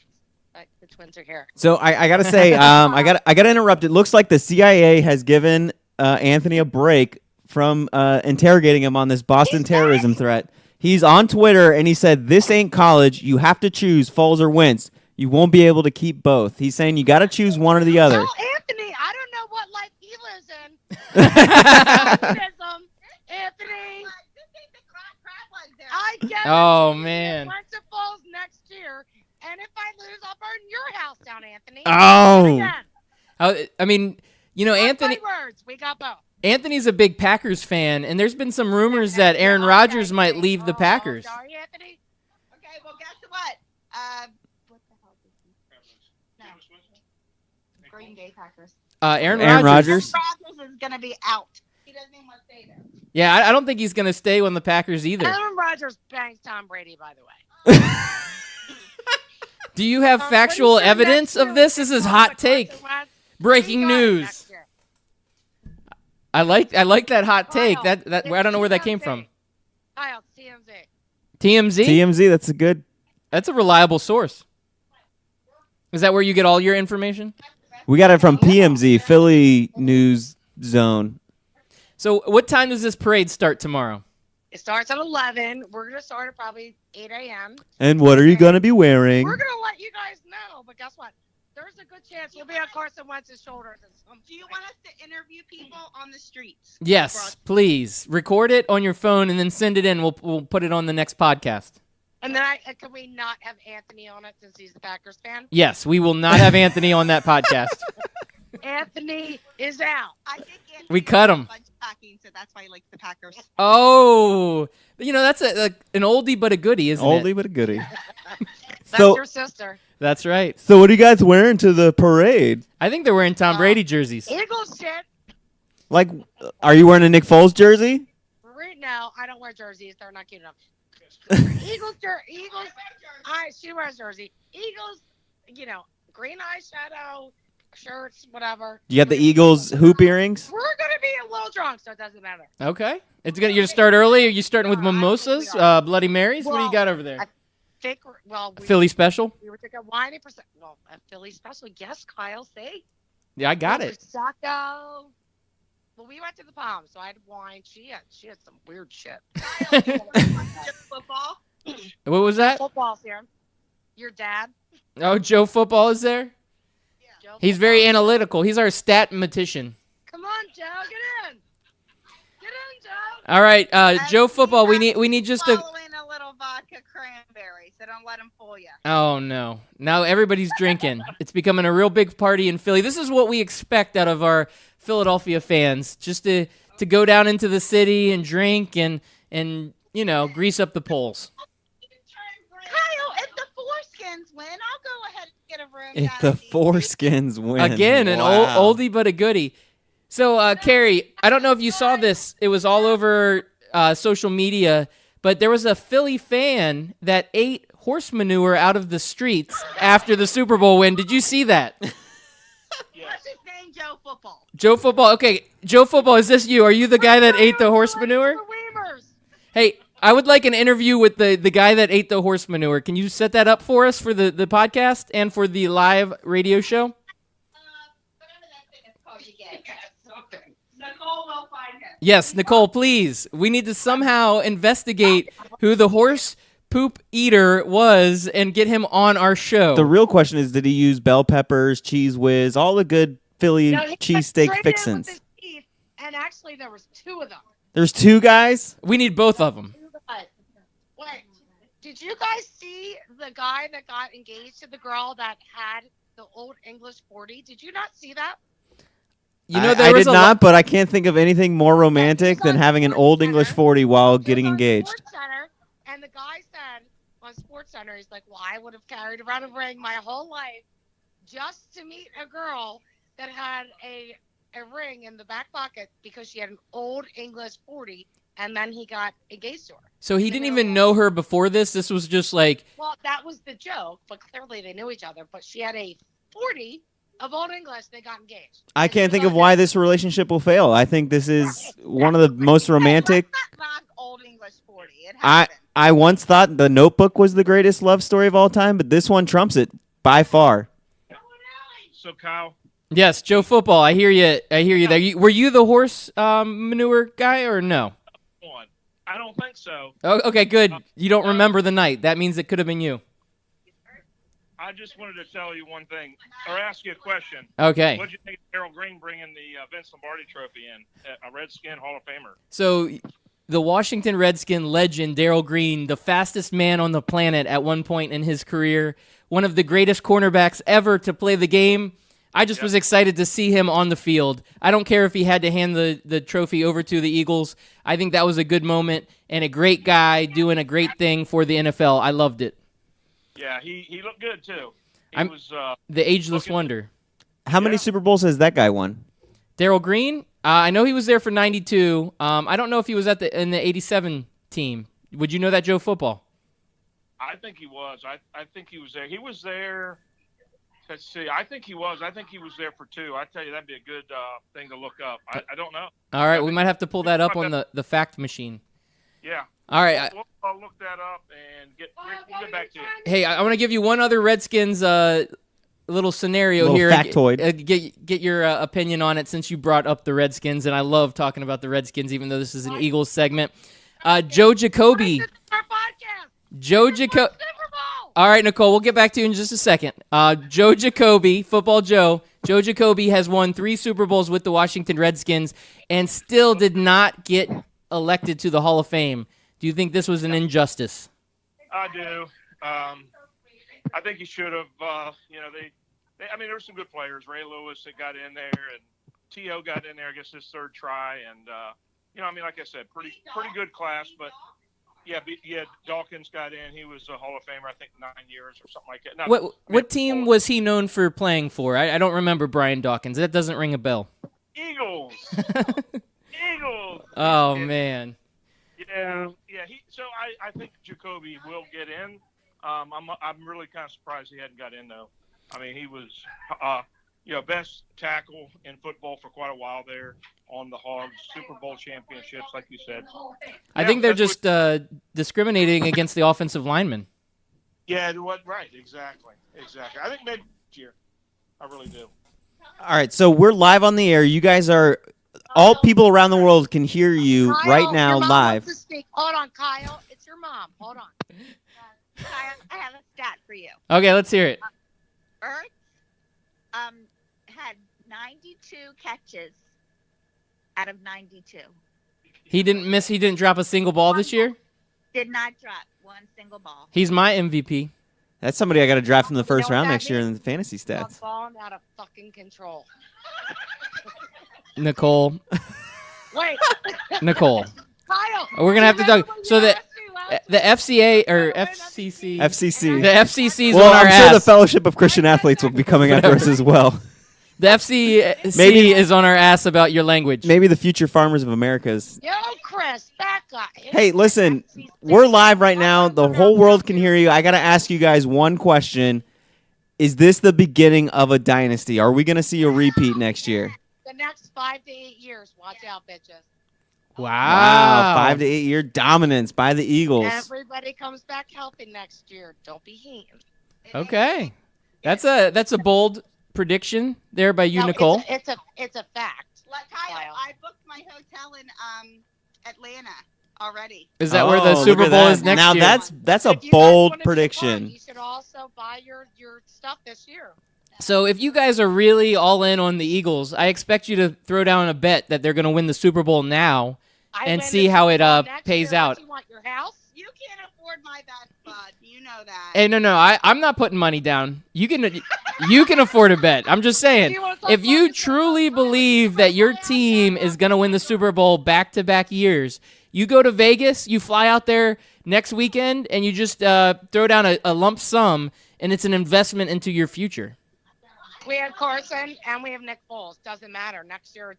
Speaker 1: the twins are here.
Speaker 7: So I gotta say, I gotta interrupt. It looks like the CIA has given Anthony a break from interrogating him on this Boston terrorism threat. He's on Twitter and he said, "This ain't college. You have to choose Foles or Wentz. You won't be able to keep both." He's saying you got to choose one or the other.
Speaker 1: Well, Anthony, I don't know what life he lives in. Anthony. I guarantee
Speaker 6: Oh, man.
Speaker 1: Went to Falls next year, and if I lose, I'll burn your house down, Anthony.
Speaker 7: Oh.
Speaker 1: Again.
Speaker 6: I mean, you know,
Speaker 1: Mark
Speaker 6: Anthony.
Speaker 1: my words, we got both.
Speaker 6: Anthony's a big Packers fan, and there's been some rumors that Aaron Rodgers might leave the Packers.
Speaker 1: Sorry, Anthony.
Speaker 2: Okay, well, guess what? What the hell is he? No. Green Bay Packers.
Speaker 6: Aaron
Speaker 7: Aaron
Speaker 6: Rodgers.
Speaker 7: Rodgers.
Speaker 2: Rodgers is going to be out. He doesn't even want to stay there.
Speaker 6: Yeah, I don't think he's going to stay on the Packers either.
Speaker 1: Aaron Rodgers bangs Tom Brady, by the way.
Speaker 6: Do you have
Speaker 1: I'm
Speaker 6: factual
Speaker 1: pretty sure
Speaker 6: evidence
Speaker 1: next
Speaker 6: of this?
Speaker 1: year
Speaker 6: This is
Speaker 1: Carson
Speaker 6: hot
Speaker 1: Wentz-
Speaker 6: take. Breaking
Speaker 1: We got it
Speaker 6: news.
Speaker 1: next year.
Speaker 6: I like that hot take.
Speaker 1: Kyle,
Speaker 6: That
Speaker 1: it's
Speaker 6: I don't know where that came
Speaker 1: TMZ.
Speaker 6: from.
Speaker 1: Kyle, TMZ.
Speaker 6: TMZ.
Speaker 7: TMZ. That's a good.
Speaker 6: That's a reliable source. Is that where you get all your information?
Speaker 7: We got it from PMZ, Philly News Zone.
Speaker 6: So, what time does this parade start tomorrow?
Speaker 1: It starts at 11. We're going to start at probably 8 a.m.
Speaker 7: And what are you gonna be wearing?
Speaker 1: We're going to let you guys know, but guess what? There's a good chance you'll be on Carson Wentz's shoulders at some
Speaker 2: Do you want us to interview people on the streets?
Speaker 6: Yes, please record it on your phone and then send it in. We'll put it on the next podcast.
Speaker 1: And then can we not have Anthony on it since he's the Packers fan?
Speaker 6: Yes, we will not have Anthony on that podcast.
Speaker 1: Anthony is out.
Speaker 2: I think Anthony
Speaker 6: We cut
Speaker 2: likes
Speaker 6: him.
Speaker 2: Bunch packing, so that's why he likes the Packers.
Speaker 6: Oh, you know that's an oldie but a goodie, isn't
Speaker 7: Oldie
Speaker 6: it?
Speaker 7: but a goodie.
Speaker 1: That's
Speaker 7: So-
Speaker 1: your sister.
Speaker 6: That's right.
Speaker 7: So what are you guys wearing to the parade?
Speaker 6: I think they're wearing Tom Brady jerseys.
Speaker 1: Eagles shit.
Speaker 7: Like, are you wearing a Nick Foles jersey?
Speaker 1: Right now, I don't wear jerseys. They're not cute enough. Eagles. She wears jersey. Eagles, green eyeshadow, shirts, whatever.
Speaker 7: You got the Eagles hoop earrings?
Speaker 1: We're going to be a little drunk, so it doesn't matter.
Speaker 6: Okay, you're gonna start early. Are you starting with mimosas, Bloody Marys? What do you
Speaker 1: Well,
Speaker 6: got over there?
Speaker 1: Think, well, we,
Speaker 6: Philly special.
Speaker 1: we were thinking wine percent. Well, a Philly special. Yes, Kyle, see?
Speaker 6: Yeah, I got it.
Speaker 1: Prosecco. Well, we went to the Palm, so I had wine. She had some weird shit.
Speaker 2: Just football.
Speaker 6: What was that?
Speaker 1: Football's here. Your dad.
Speaker 6: Oh, Joe Football is there.
Speaker 1: Joe
Speaker 6: He's very
Speaker 1: Football.
Speaker 6: analytical. He's our statmatician.
Speaker 1: Come on, Joe, get in. Get in, Joe.
Speaker 6: All right, Joe
Speaker 2: And
Speaker 6: Football. We
Speaker 2: he's
Speaker 6: need just a.
Speaker 2: Following a little vodka cranberry, so don't let him fool you.
Speaker 6: Oh no! Now everybody's drinking. It's becoming a real big party in Philly. This is what we expect out of our Philadelphia fans, just to go down into the city and drink and grease up the poles.
Speaker 2: Kyle, if the foreskins win, I'll go ahead and get a room.
Speaker 7: If
Speaker 2: down
Speaker 7: the
Speaker 2: in DC.
Speaker 7: foreskins win.
Speaker 6: Again, an
Speaker 7: Wow.
Speaker 6: oldie but a goodie. So, Carrie, I don't know if you saw this. It was all over social media, but there was a Philly fan that ate horse manure out of the streets after the Super Bowl win. Did you see that?
Speaker 2: What's his name? Joe Football.
Speaker 6: Joe Football. Okay, Joe Football, is this you? Are you the guy that ate the horse manure?
Speaker 1: The Weavers.
Speaker 6: Hey, I would like an interview with the guy that ate the horse manure. Can you set that up for us for the podcast and for the live radio show?
Speaker 2: Whatever that thing is called you get. Nicole will find him.
Speaker 6: Yes, Nicole, please. We need to somehow investigate who the horse poop eater was and get him on our show.
Speaker 7: The real question is, did he use bell peppers, cheese whiz, all the good Philly
Speaker 1: No, he went
Speaker 7: cheesesteak
Speaker 1: straight in with
Speaker 7: fixins?
Speaker 1: his teeth, and actually, there was two of them.
Speaker 7: There's two guys?
Speaker 6: We need both of them.
Speaker 1: Wait. Did you guys see the guy that got engaged to the girl that had the old English 40? Did you not see that?
Speaker 6: You know,
Speaker 7: I did not, but I can't think of anything more romantic
Speaker 1: he's
Speaker 7: than
Speaker 1: on
Speaker 7: having an old English
Speaker 1: SportsCenter.
Speaker 7: 40 while
Speaker 1: He was
Speaker 7: getting
Speaker 1: on
Speaker 7: engaged.
Speaker 1: SportsCenter, and the guy said on SportsCenter, he's like, "Well, I would have carried around a ring my whole life just to meet a girl that had a ring in the back pocket because she had an old English 40." And then he got engaged to her.
Speaker 6: So he didn't even know her before this? This was just like...
Speaker 1: Well, that was the joke, but clearly they knew each other. But she had a 40 of old English. They got engaged.
Speaker 7: I can't think of why this relationship will fail. I think this is one of the most romantic.
Speaker 2: Let's not knock old English 40. It happened.
Speaker 7: I once thought The Notebook was the greatest love story of all time, but this one trumps it by far.
Speaker 8: So, Kyle,
Speaker 6: Yes, Joe Football, I hear you. I hear you there. Were you the horse manure guy or no?
Speaker 8: one. I don't think so.
Speaker 6: Oh, okay, good. You don't remember the night. That means it could have been you.
Speaker 8: I just wanted to tell you one thing, or ask you a question.
Speaker 6: Okay.
Speaker 8: What did you think of Darrell Green bringing the Vince Lombardi Trophy in, a Redskin Hall of Famer?
Speaker 6: So the Washington Redskin legend, Darrell Green, the fastest man on the planet at one point in his career, one of the greatest cornerbacks ever to play the game. I just was excited to see him on the field. I don't care if he had to hand the trophy over to the Eagles. I think that was a good moment and a great guy doing a great thing for the NFL. I loved it.
Speaker 8: Yeah, he looked good, too. He was
Speaker 6: the ageless wonder.
Speaker 7: How many Super Bowls has that guy won?
Speaker 6: Darrell Green? I know he was there for 92. I don't know if he was in the 87 team. Would you know that, Joe Football?
Speaker 8: I think he was. I think he was there. He was there. Let's see. I think he was. I think he was there for 2. I tell you, that'd be a good thing to look up. I don't know.
Speaker 6: All right, we might have to pull that up on the fact machine.
Speaker 8: Yeah.
Speaker 6: All right.
Speaker 8: I'll look that up and we'll get back to you.
Speaker 6: Hey, I want to give you one other Redskins little scenario
Speaker 7: Little
Speaker 6: here.
Speaker 7: factoid.
Speaker 6: Get your opinion on it since you brought up the Redskins, and I love talking about the Redskins, even though this is an Eagles segment. Joe Jacoby. Joe Jacoby. All right, Nicole, we'll get back to you in just a second. Joe Jacoby, Football Joe. Joe Jacoby has won 3 Super Bowls with the Washington Redskins and still did not get elected to the Hall of Fame. Do you think this was an injustice?
Speaker 8: I do. I think he should have. I mean, there were some good players. Ray Lewis that got in there, and T.O. got in there. I guess his 3rd try, and I mean, like I said, pretty good class. But yeah, Dawkins got in. He was a Hall of Famer, I think, 9 years or something like that.
Speaker 6: What team was he known for playing for? I don't remember Brian Dawkins. That doesn't ring a bell.
Speaker 8: Eagles. Eagles.
Speaker 6: Oh man.
Speaker 8: Yeah. So I think Jacoby will get in. I'm really kind of surprised he hadn't got in though. I mean, he was best tackle in football for quite a while there on the Hogs, Super Bowl championships, like you said.
Speaker 6: I think they're just discriminating against the offensive linemen.
Speaker 8: Yeah, right, exactly. I think maybe next year. I really do.
Speaker 7: All right, so we're live on the air. You guys are all people around the world can hear you
Speaker 1: Kyle,
Speaker 7: right now
Speaker 1: your mom
Speaker 7: live.
Speaker 1: wants to speak. Hold on, Kyle. It's your mom. Hold on.
Speaker 2: I have a stat for you.
Speaker 6: Okay, let's hear it.
Speaker 2: Ertz had 92 catches out of 92.
Speaker 6: He didn't drop a single ball this year?
Speaker 2: Did not drop one single ball.
Speaker 6: He's my MVP.
Speaker 7: That's somebody I got to draft in the first
Speaker 1: You know what
Speaker 7: round
Speaker 1: that
Speaker 7: next year in
Speaker 1: means?
Speaker 7: the fantasy
Speaker 1: I'm
Speaker 7: stats.
Speaker 1: falling out of fucking control.
Speaker 6: Nicole.
Speaker 1: Wait.
Speaker 6: Nicole.
Speaker 1: Kyle.
Speaker 6: We're going to have to talk. So the
Speaker 1: the
Speaker 6: FCA or FCC.
Speaker 7: FCC.
Speaker 6: The FCC's
Speaker 7: Well,
Speaker 6: on our
Speaker 7: I'm sure the
Speaker 6: ass.
Speaker 7: Fellowship of Christian Athletes will be coming after us as well.
Speaker 6: The FCC
Speaker 7: Maybe-
Speaker 6: is on our ass about your language.
Speaker 7: Maybe the future farmers of America is.
Speaker 1: Yo, Chris, back up.
Speaker 7: Hey, listen, we're live right now. The whole world can hear you. I got to ask you guys one question. Is this the beginning of a dynasty? Are we going to see a repeat next year?
Speaker 1: The next 5 to 8 years. Watch out, bitches.
Speaker 6: Wow.
Speaker 7: 5 to 8 year dominance by the Eagles.
Speaker 1: Everybody comes back healthy next year. Don't be hating.
Speaker 6: Okay. That's a bold prediction there by you,
Speaker 1: No,
Speaker 6: Nicole.
Speaker 1: It's a fact.
Speaker 2: Kyle,
Speaker 1: Kyle.
Speaker 2: I booked my hotel in Atlanta already.
Speaker 6: Is that where the
Speaker 7: Oh,
Speaker 6: Super
Speaker 7: look at
Speaker 6: Bowl
Speaker 7: that.
Speaker 6: is next
Speaker 7: now
Speaker 6: year?
Speaker 7: that's a
Speaker 1: If you guys
Speaker 7: bold
Speaker 1: wanna do fun,
Speaker 7: prediction.
Speaker 1: You should also buy your stuff this year.
Speaker 6: So if you guys are really all in on the Eagles, I expect you to throw down a bet that they're going to win the Super Bowl now.
Speaker 1: I
Speaker 6: And
Speaker 1: win
Speaker 6: see
Speaker 1: the
Speaker 6: how
Speaker 1: Super
Speaker 6: it,
Speaker 1: Bowl next
Speaker 6: pays
Speaker 1: year.
Speaker 6: out.
Speaker 1: What, you want your house?
Speaker 2: You can't afford afford my bet, bud. You know that.
Speaker 6: Hey, no, I'm not putting money down. You can afford a bet. I'm just saying, if you truly believe that your team is gonna win the Super Bowl back-to-back years, you go to Vegas, you fly out there next weekend, and you just throw down a lump sum, and it's an investment into your future.
Speaker 1: We have Carson and we have Nick Foles. Doesn't matter. Next year,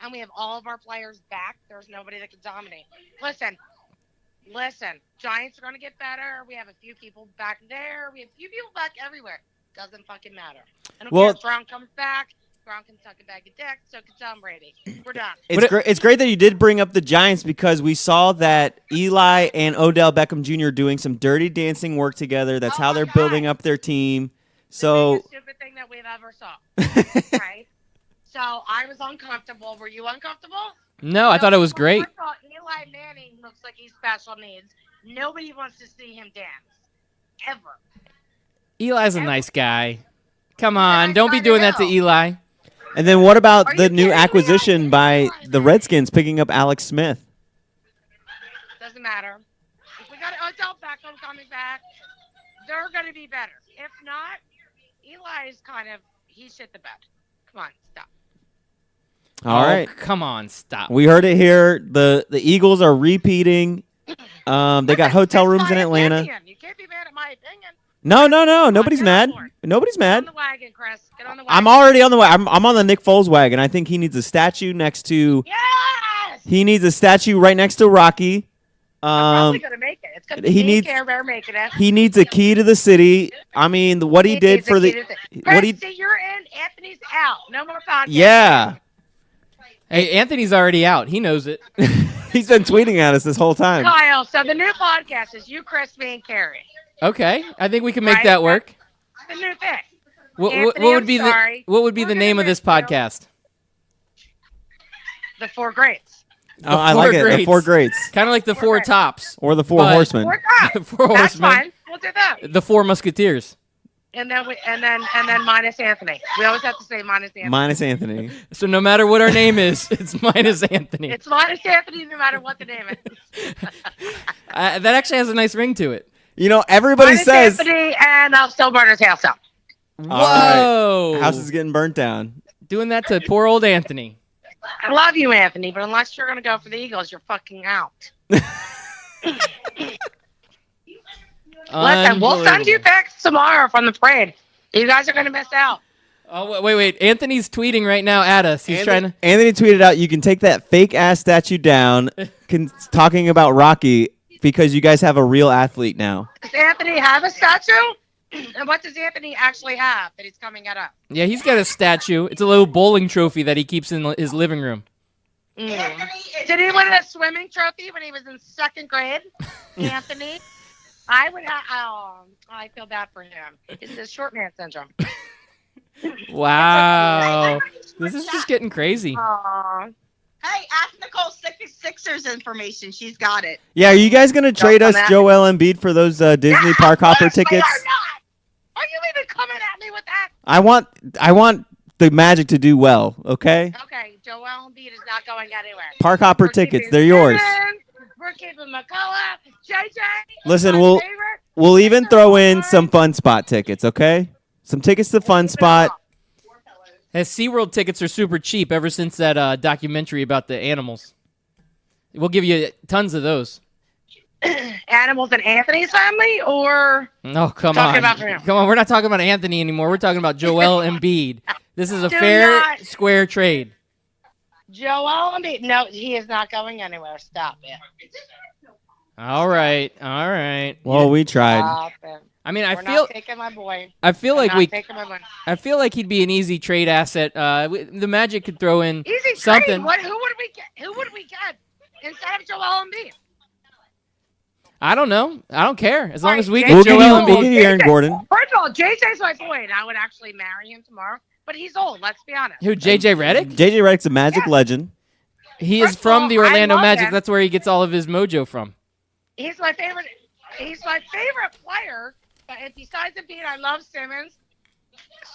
Speaker 1: and we have all of our players back. There's nobody that can dominate. Listen. Giants are going to get better. We have a few people back there. We have a few people back everywhere. Doesn't fucking matter. I don't care if Gronk comes back. Gronk can suck a bag of dick. So can Tom Brady. We're done.
Speaker 7: It's great that you did bring up the Giants because we saw that Eli and Odell Beckham Jr. doing some dirty dancing work together. That's how they're building up their team. So
Speaker 1: the biggest stupid thing that we've ever saw. Right? So I was uncomfortable. Were you uncomfortable?
Speaker 6: No, I thought it was great.
Speaker 1: First of all, Eli Manning looks like he's special needs. Nobody wants to see him dance. Ever.
Speaker 6: Eli's a nice guy. Come on, don't be doing that to Eli.
Speaker 7: And then what about the new acquisition by the Redskins picking up Alex Smith?
Speaker 1: Doesn't matter. If we got Odell Beckham coming back, they're going to be better. If not, Eli is he shit the bed. Come on, stop.
Speaker 7: All right.
Speaker 6: Come on, stop.
Speaker 7: We heard it here. The Eagles are repeating. They got hotel rooms in Atlanta.
Speaker 1: You can't be mad at my opinion.
Speaker 7: No. Nobody's mad. Nobody's mad.
Speaker 1: Get on the wagon, Chris. Get on the wagon.
Speaker 7: I'm already on the way. I'm on the Nick Foles wagon. I think he needs a statue next to.
Speaker 1: Yes!
Speaker 7: He needs a statue right next to Rocky.
Speaker 1: I'm probably gonna make it. It's gonna be Care Bear making it.
Speaker 7: He needs a key to the city. I mean, what he did for the.
Speaker 1: See, you're in. Anthony's out. No more podcast.
Speaker 7: Yeah.
Speaker 6: Hey, Anthony's already out. He knows it.
Speaker 7: He's been tweeting at us this whole time.
Speaker 1: Kyle, so the new podcast is you, Chris, me, and Carrie.
Speaker 6: Okay, I think we can make that work.
Speaker 1: That's the new thing.
Speaker 6: What would be the name of this podcast?
Speaker 1: The Four Greats.
Speaker 7: I like it. The Four Greats.
Speaker 6: Kind of like the Four Tops.
Speaker 7: Or the Four Horsemen.
Speaker 6: Four
Speaker 1: That's
Speaker 6: Horsemen.
Speaker 1: fine. We'll do that.
Speaker 6: The Four Musketeers.
Speaker 1: And then minus Anthony. We always have to say minus Anthony.
Speaker 7: Minus Anthony.
Speaker 6: So no matter what our name is, it's minus Anthony.
Speaker 1: It's minus Anthony no matter what the name is.
Speaker 6: That actually has a nice ring to it.
Speaker 7: You know, everybody
Speaker 1: minus
Speaker 7: says.
Speaker 1: Anthony, and I'll still burn his house up.
Speaker 6: Whoa!
Speaker 7: Right. House is getting burnt down.
Speaker 6: Doing that to poor old Anthony.
Speaker 1: I love you, Anthony, but unless you're going to go for the Eagles, you're fucking out. Listen, we'll send you pics tomorrow from the parade. You guys are going to miss out.
Speaker 6: Oh, wait. Anthony's tweeting right now at us. He's trying to.
Speaker 7: Anthony tweeted out, you can take that fake ass statue down, talking about Rocky, because you guys have a real athlete now.
Speaker 1: Does Anthony have a statue? And what does Anthony actually have that he's coming at us?
Speaker 6: Yeah, he's got a statue. It's a little bowling trophy that he keeps in his living room.
Speaker 1: Did he win a swimming trophy when he was in second grade? Anthony? I would have. Oh, I feel bad for him. It's the short man syndrome.
Speaker 6: Wow. This is just getting crazy.
Speaker 1: Aww.
Speaker 2: Hey, ask Nicole Sixers information. She's got it.
Speaker 7: Yeah, are you guys going to trade us Joel Embiid for those Disney Park Hopper tickets?
Speaker 1: We are not. Are you even coming at me with that?
Speaker 7: I want the Magic to do well, okay?
Speaker 1: Okay, Joel Embiid is not going anywhere.
Speaker 7: Park Hopper tickets, they're yours.
Speaker 1: We're keeping McCullough, JJ.
Speaker 7: Listen, we'll even throw in some Fun Spot tickets, okay? Some tickets to Fun Spot.
Speaker 6: His SeaWorld tickets are super cheap ever since that documentary about the animals. We'll give you tons of those.
Speaker 1: Animals in Anthony's family, or
Speaker 6: no? Come
Speaker 1: talking
Speaker 6: on,
Speaker 1: about him?
Speaker 6: Come on. We're not talking about Anthony anymore. We're talking about Joel Embiid. This is a square trade.
Speaker 1: Joel Embiid. No, he is not going anywhere. Stop it.
Speaker 6: All right.
Speaker 7: Well, we tried.
Speaker 1: Stop it.
Speaker 6: I mean,
Speaker 1: We're not taking my boy.
Speaker 6: I feel
Speaker 1: We're
Speaker 6: like
Speaker 1: not taking my boy.
Speaker 6: I feel like he'd be an easy trade asset. The Magic could throw in
Speaker 1: Easy
Speaker 6: something.
Speaker 1: trade. Who would we get? Who would we get instead of Joel Embiid?
Speaker 6: I don't know. I don't care. As long as we
Speaker 7: We'll
Speaker 6: get
Speaker 7: give
Speaker 6: Joel
Speaker 7: you
Speaker 6: Embiid.
Speaker 7: Aaron Gordon.
Speaker 1: First of all, JJ's my boy, and I would actually marry him tomorrow. But he's old. Let's be honest.
Speaker 6: Who? JJ Reddick?
Speaker 7: JJ Reddick's a Magic legend.
Speaker 6: He
Speaker 1: First
Speaker 6: is
Speaker 1: of
Speaker 6: from
Speaker 1: all,
Speaker 6: the Orlando
Speaker 1: I love
Speaker 6: Magic.
Speaker 1: him.
Speaker 6: That's where he gets all of his mojo from.
Speaker 1: He's my favorite. He's my favorite player. But besides Embiid, I love Simmons.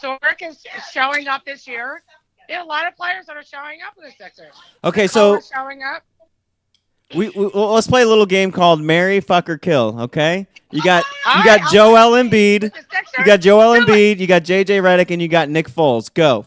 Speaker 1: Sork is showing up this year. There are a lot of players that are showing up in the Sixers.
Speaker 7: Okay, so
Speaker 1: showing up.
Speaker 7: Let's play a little game called Marry, Fuck, or Kill. Okay, you got
Speaker 1: All right,
Speaker 7: Joel Embiid,
Speaker 1: with the Sixers,
Speaker 7: you got Joel
Speaker 1: do it.
Speaker 7: Embiid, you got JJ Reddick, and you got Nick Foles. Go.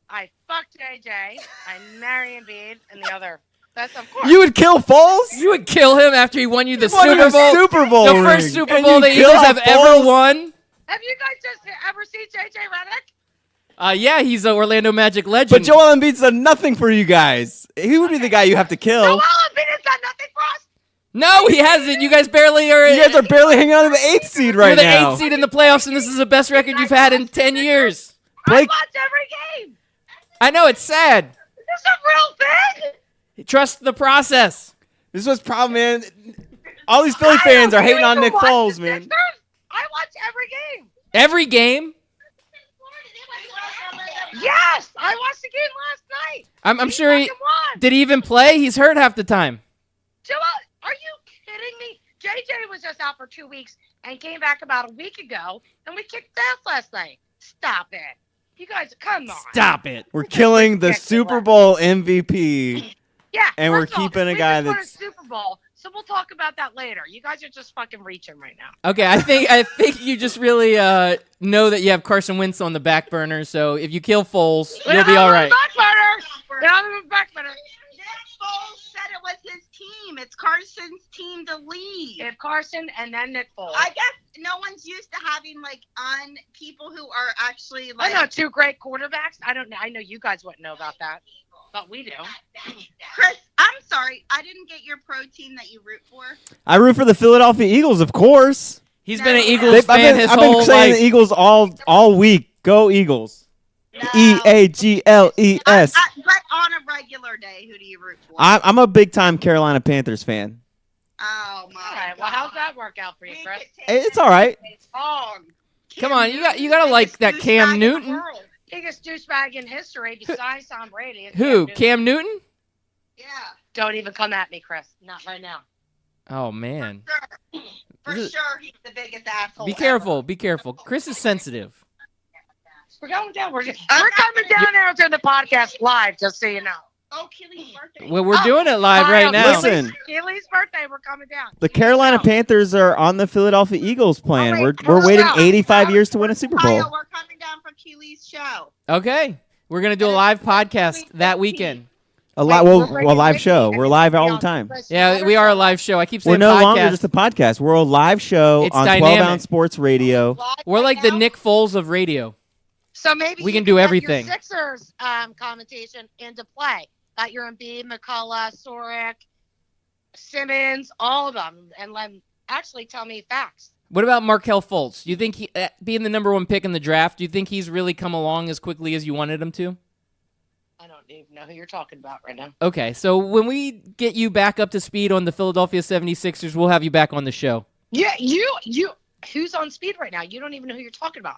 Speaker 1: I fuck JJ. I marry Embiid, and the other. That's of course.
Speaker 7: You would kill Foles?
Speaker 6: You would kill him after he won you the
Speaker 7: He won you
Speaker 6: Super
Speaker 7: a
Speaker 6: Bowl.
Speaker 7: Super Bowl
Speaker 6: The
Speaker 7: ring.
Speaker 6: first Super
Speaker 7: And
Speaker 6: Bowl
Speaker 7: you
Speaker 6: the
Speaker 7: kill
Speaker 6: Eagles have ever
Speaker 7: Foles?
Speaker 6: won.
Speaker 1: Have you guys just ever seen JJ Reddick?
Speaker 6: Yeah, he's an Orlando Magic legend.
Speaker 7: But Joel Embiid's done nothing for you guys. He would be the guy you have to kill.
Speaker 1: Joel Embiid has done nothing for us.
Speaker 6: No, he hasn't. You guys barely are.
Speaker 7: You guys are barely hanging on to the 8th seed right
Speaker 6: You're the
Speaker 7: now.
Speaker 6: 8th seed in the playoffs, and this is the best record you've had in 10 years.
Speaker 7: Blake-
Speaker 1: I watch every game.
Speaker 6: I know, it's sad.
Speaker 1: This is a real thing.
Speaker 6: Trust the process.
Speaker 7: This was problem, man. All these Philly fans are hating on Nick Foles, man.
Speaker 1: I watch every game.
Speaker 6: Every game.
Speaker 1: Yes, I watched the game last night.
Speaker 6: I'm
Speaker 1: He
Speaker 6: sure he
Speaker 1: fucking won.
Speaker 6: did he even play? He's hurt half the time.
Speaker 1: Joel, are you kidding me? JJ was just out for 2 weeks and came back about a week ago, and we kicked ass last night. Stop it. You guys, come on.
Speaker 6: Stop it.
Speaker 7: We're killing the Super Bowl MVP.
Speaker 1: Yeah,
Speaker 7: And we're
Speaker 1: first of all,
Speaker 7: keeping a
Speaker 1: we
Speaker 7: guy
Speaker 1: just won
Speaker 7: that's-
Speaker 1: a Super Bowl, so we'll talk about that later. You guys are just fucking reaching right now.
Speaker 6: Okay, I think you just really know that you have Carson Wentz on the back burner. So if you kill Foles, you'll be all right.
Speaker 1: Back burner. Get on the back burner.
Speaker 2: Nick Foles said it was his team. It's Carson's team to leave.
Speaker 1: If Carson and then Nick Foles.
Speaker 2: I guess no one's used to having like on people who are actually
Speaker 1: I
Speaker 2: like.
Speaker 1: know 2 great quarterbacks. I don't know. I know you guys wouldn't know about that, but we do.
Speaker 2: Chris, I'm sorry, I didn't get your pro team that you root for.
Speaker 7: I root for the Philadelphia Eagles, of course.
Speaker 6: He's been an
Speaker 2: No.
Speaker 6: Eagles fan his
Speaker 7: I've
Speaker 6: whole
Speaker 7: been saying
Speaker 6: life.
Speaker 7: the Eagles all week. Go Eagles.
Speaker 2: No.
Speaker 7: EAGLES.
Speaker 2: But on a regular day, who do you root for?
Speaker 7: I'm a big time Carolina Panthers fan.
Speaker 2: Oh my.
Speaker 1: All right. Well, how's that work out for you,
Speaker 2: We
Speaker 1: Chris?
Speaker 2: could take
Speaker 7: It's
Speaker 2: this
Speaker 7: all right.
Speaker 2: long.
Speaker 6: Come on, you gotta like that Cam Newton.
Speaker 1: Biggest douchebag in history besides Tom Brady. is
Speaker 6: Who?
Speaker 1: Newton.
Speaker 6: Cam Newton?
Speaker 2: Yeah,
Speaker 1: Don't even come at me, Chris. Not right now.
Speaker 6: Oh man.
Speaker 2: for
Speaker 6: This is-
Speaker 2: sure he's the biggest asshole.
Speaker 6: Be careful. Be careful. Chris is sensitive.
Speaker 1: We're going down. We're coming down there to the podcast live, just so you know.
Speaker 2: Oh, Keely's birthday.
Speaker 6: Well, we're doing it live right now.
Speaker 7: Listen.
Speaker 1: Keely's birthday. We're coming down.
Speaker 7: The Carolina Panthers are on the Philadelphia Eagles plan.
Speaker 1: All right,
Speaker 7: We're waiting
Speaker 1: hold on.
Speaker 7: 85 years to win a Super Bowl.
Speaker 2: We're coming down for Keely's show.
Speaker 6: Okay. We're gonna do a live podcast that weekend.
Speaker 7: A
Speaker 1: Wait, we're bringing
Speaker 7: live
Speaker 1: Ricky
Speaker 7: show.
Speaker 1: and
Speaker 7: We're live all the
Speaker 1: Ricky
Speaker 7: time.
Speaker 1: on Chris
Speaker 6: Yeah,
Speaker 1: Snyder
Speaker 6: we are a
Speaker 1: show.
Speaker 6: live show. I keep saying
Speaker 7: We're no
Speaker 6: podcast.
Speaker 7: longer just a podcast. We're a live show
Speaker 6: It's
Speaker 7: on
Speaker 6: dynamic.
Speaker 7: 12 Ounce Sports Radio.
Speaker 1: Live
Speaker 6: We're
Speaker 1: right
Speaker 6: like the
Speaker 1: now.
Speaker 6: Nick Foles of radio.
Speaker 1: So maybe
Speaker 6: We
Speaker 1: you
Speaker 6: can do
Speaker 1: get
Speaker 6: everything.
Speaker 1: Your Sixers commentation into play. Got your Embiid, McCullough, Sorick, Simmons, all of them, and actually tell me facts.
Speaker 6: What about Markelle Fultz? Do you think he, being the number 1 pick in the draft, do you think he's really come along as quickly as you wanted him to?
Speaker 1: I don't even know who you're talking about right now.
Speaker 6: Okay, so when we get you back up to speed on the Philadelphia 76ers, we'll have you back on the show.
Speaker 1: Yeah, you. Who's on speed right now? You don't even know who you're talking about.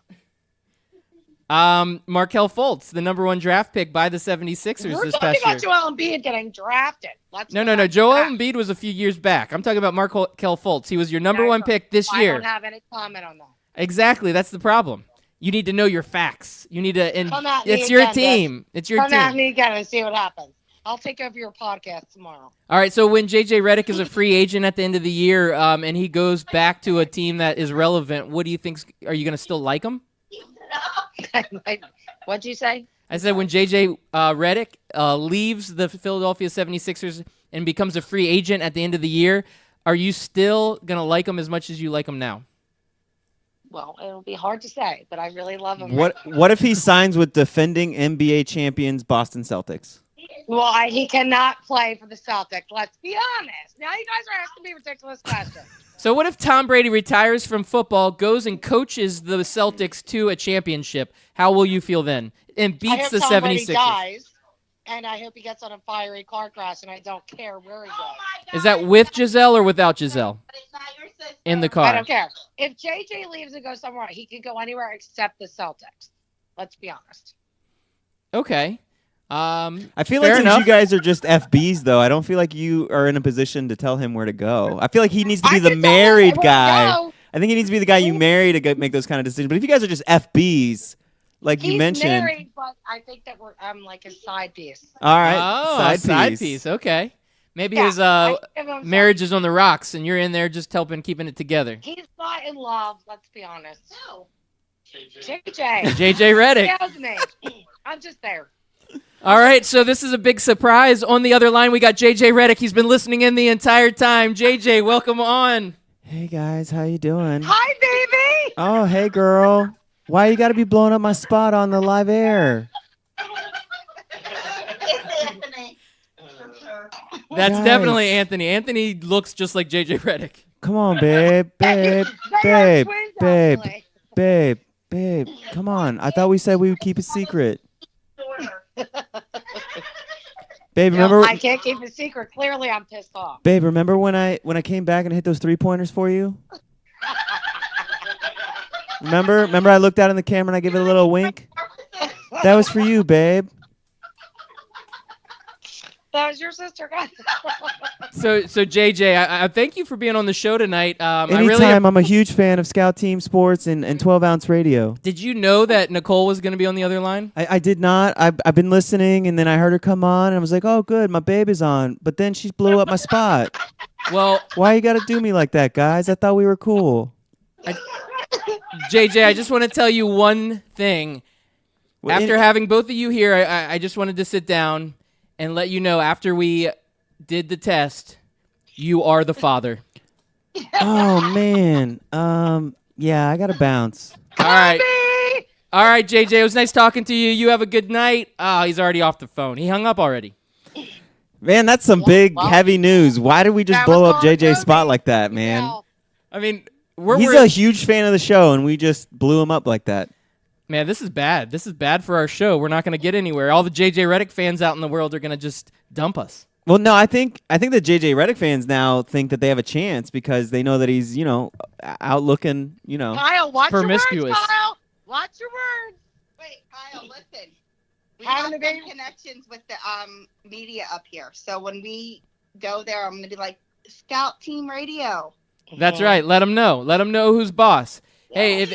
Speaker 6: Markelle Fultz, the number 1 draft pick by the 76ers
Speaker 1: We're
Speaker 6: this
Speaker 1: talking
Speaker 6: past year.
Speaker 1: about Joel Embiid getting drafted. Let's
Speaker 6: No.
Speaker 1: go back to
Speaker 6: Joel
Speaker 1: that.
Speaker 6: Embiid was a few years back. I'm talking about Markelle Fultz. He was your number
Speaker 1: Yeah,
Speaker 6: 1 pick this
Speaker 1: I
Speaker 6: year.
Speaker 1: don't have any comment on that.
Speaker 6: Exactly. That's the problem. You need to know your facts. You need to. And
Speaker 1: Come at me
Speaker 6: it's your
Speaker 1: again,
Speaker 6: team. It's your
Speaker 1: Come at
Speaker 6: team.
Speaker 1: me again and see what happens. I'll take over your podcast tomorrow.
Speaker 6: All right. So when JJ Reddick is a free agent at the end of the year, and he goes back to a team that is relevant, what do you think? Are you going to still like him?
Speaker 1: What'd you say?
Speaker 6: I said when JJ Reddick leaves the Philadelphia 76ers and becomes a free agent at the end of the year, are you still going to like him as much as you like him now?
Speaker 1: Well, it'll be hard to say, but I really love him.
Speaker 7: What if he signs with defending NBA champions Boston Celtics?
Speaker 1: Well, he cannot play for the Celtics. Let's be honest. Now you guys are asking me ridiculous questions.
Speaker 6: So what if Tom Brady retires from football, goes and coaches the Celtics to a championship? How will you feel then? And
Speaker 1: I
Speaker 6: beats
Speaker 1: hope
Speaker 6: the
Speaker 1: Tom Brady
Speaker 6: 76ers.
Speaker 1: dies, and I hope he gets on a fiery car crash, and I don't care where he goes.
Speaker 2: Oh my God.
Speaker 6: Is that with Giselle or without Giselle
Speaker 2: It's not your sister.
Speaker 6: in the
Speaker 1: I
Speaker 6: car?
Speaker 1: don't care. If JJ leaves and goes somewhere, he can go anywhere except the Celtics. Let's be honest.
Speaker 6: Okay.
Speaker 7: I feel
Speaker 6: Fair
Speaker 7: like since
Speaker 6: enough.
Speaker 7: you guys are just FBs, though, I don't feel like you are in a position to tell him where to go. I feel like he needs to be
Speaker 1: I
Speaker 7: the
Speaker 1: can tell him
Speaker 7: married
Speaker 1: where to
Speaker 7: guy.
Speaker 1: go.
Speaker 7: I think he needs to be the guy you marry to make those kind of decisions. But if you guys are just FBs, like
Speaker 1: He's
Speaker 7: you mentioned,
Speaker 1: married, but I think that I'm like his side piece.
Speaker 7: all right,
Speaker 6: Oh, side piece. Okay. Maybe
Speaker 1: Yeah,
Speaker 6: his
Speaker 1: I give him
Speaker 6: marriage is on the rocks, and you're in there just helping keeping it together.
Speaker 1: He's not in love. Let's be honest.
Speaker 2: No.
Speaker 1: JJ.
Speaker 6: JJ Reddick.
Speaker 1: Scares me. I'm just there.
Speaker 6: All right, so this is a big surprise. On the other line, we got JJ Reddick. He's been listening in the entire time. JJ, welcome on.
Speaker 7: Hey guys, how you doing?
Speaker 1: Hi, baby.
Speaker 7: Oh, hey girl. Why you got to be blowing up my spot on the live air?
Speaker 2: It's Anthony. For sure.
Speaker 6: That's
Speaker 7: Guys.
Speaker 6: definitely Anthony. Anthony looks just like JJ Reddick.
Speaker 7: Come on, babe, babe,
Speaker 1: They are
Speaker 7: babe,
Speaker 1: twins,
Speaker 7: babe,
Speaker 1: actually.
Speaker 7: babe. Come on. I thought we said we would keep it secret. Babe,
Speaker 1: No,
Speaker 7: remember?
Speaker 1: I can't keep a secret. Clearly, I'm pissed off.
Speaker 7: Babe, remember when I came back and hit those 3-pointers for you? Remember I looked out in the camera and I gave it a little wink? That was for you, babe.
Speaker 1: That was your sister, guys.
Speaker 6: So JJ, I thank you for being on the show tonight.
Speaker 7: Anytime, I'm a huge fan of Scout Team Sports and 12-ounce radio.
Speaker 6: Did you know that Nicole was going to be on the other line?
Speaker 7: I did not. I've been listening, and then I heard her come on, and I was like, oh, good, my babe is on. But then she blew up my spot.
Speaker 6: Well,
Speaker 7: Why you got to do me like that, guys? I thought we were cool.
Speaker 6: JJ, I just want to tell you one thing.
Speaker 7: Well,
Speaker 6: After having both of you here, I just wanted to sit down and let you know after we did the test, you are the father.
Speaker 7: Oh, man. Yeah, I got to bounce.
Speaker 6: All right. All right, JJ, it was nice talking to you. You have a good night. Oh, he's already off the phone. He hung up already.
Speaker 7: Man, that's some big, heavy news. Why did we just
Speaker 1: That
Speaker 7: blow
Speaker 1: was
Speaker 7: up
Speaker 1: all
Speaker 7: JJ's
Speaker 1: good,
Speaker 7: spot
Speaker 1: baby.
Speaker 7: like that, man?
Speaker 1: Yeah.
Speaker 6: I mean,
Speaker 7: He's a huge fan of the show, and we just blew him up like that.
Speaker 6: Man, this is bad. This is bad for our show. We're not going to get anywhere. All the JJ Reddick fans out in the world are going to just dump us.
Speaker 7: Well, no, I think the JJ Reddick fans now think that they have a chance because they know that he's, out looking,
Speaker 1: Kyle, watch
Speaker 6: Promiscuous.
Speaker 1: your words, Kyle. Watch your words.
Speaker 2: Wait, Kyle, listen. We
Speaker 1: Having
Speaker 2: have
Speaker 1: a
Speaker 2: some
Speaker 1: baby?
Speaker 2: connections with the media up here. So when we go there, I'm gonna be like Scout Team Radio.
Speaker 6: That's right. Let them know. Let them know who's boss. Hey, if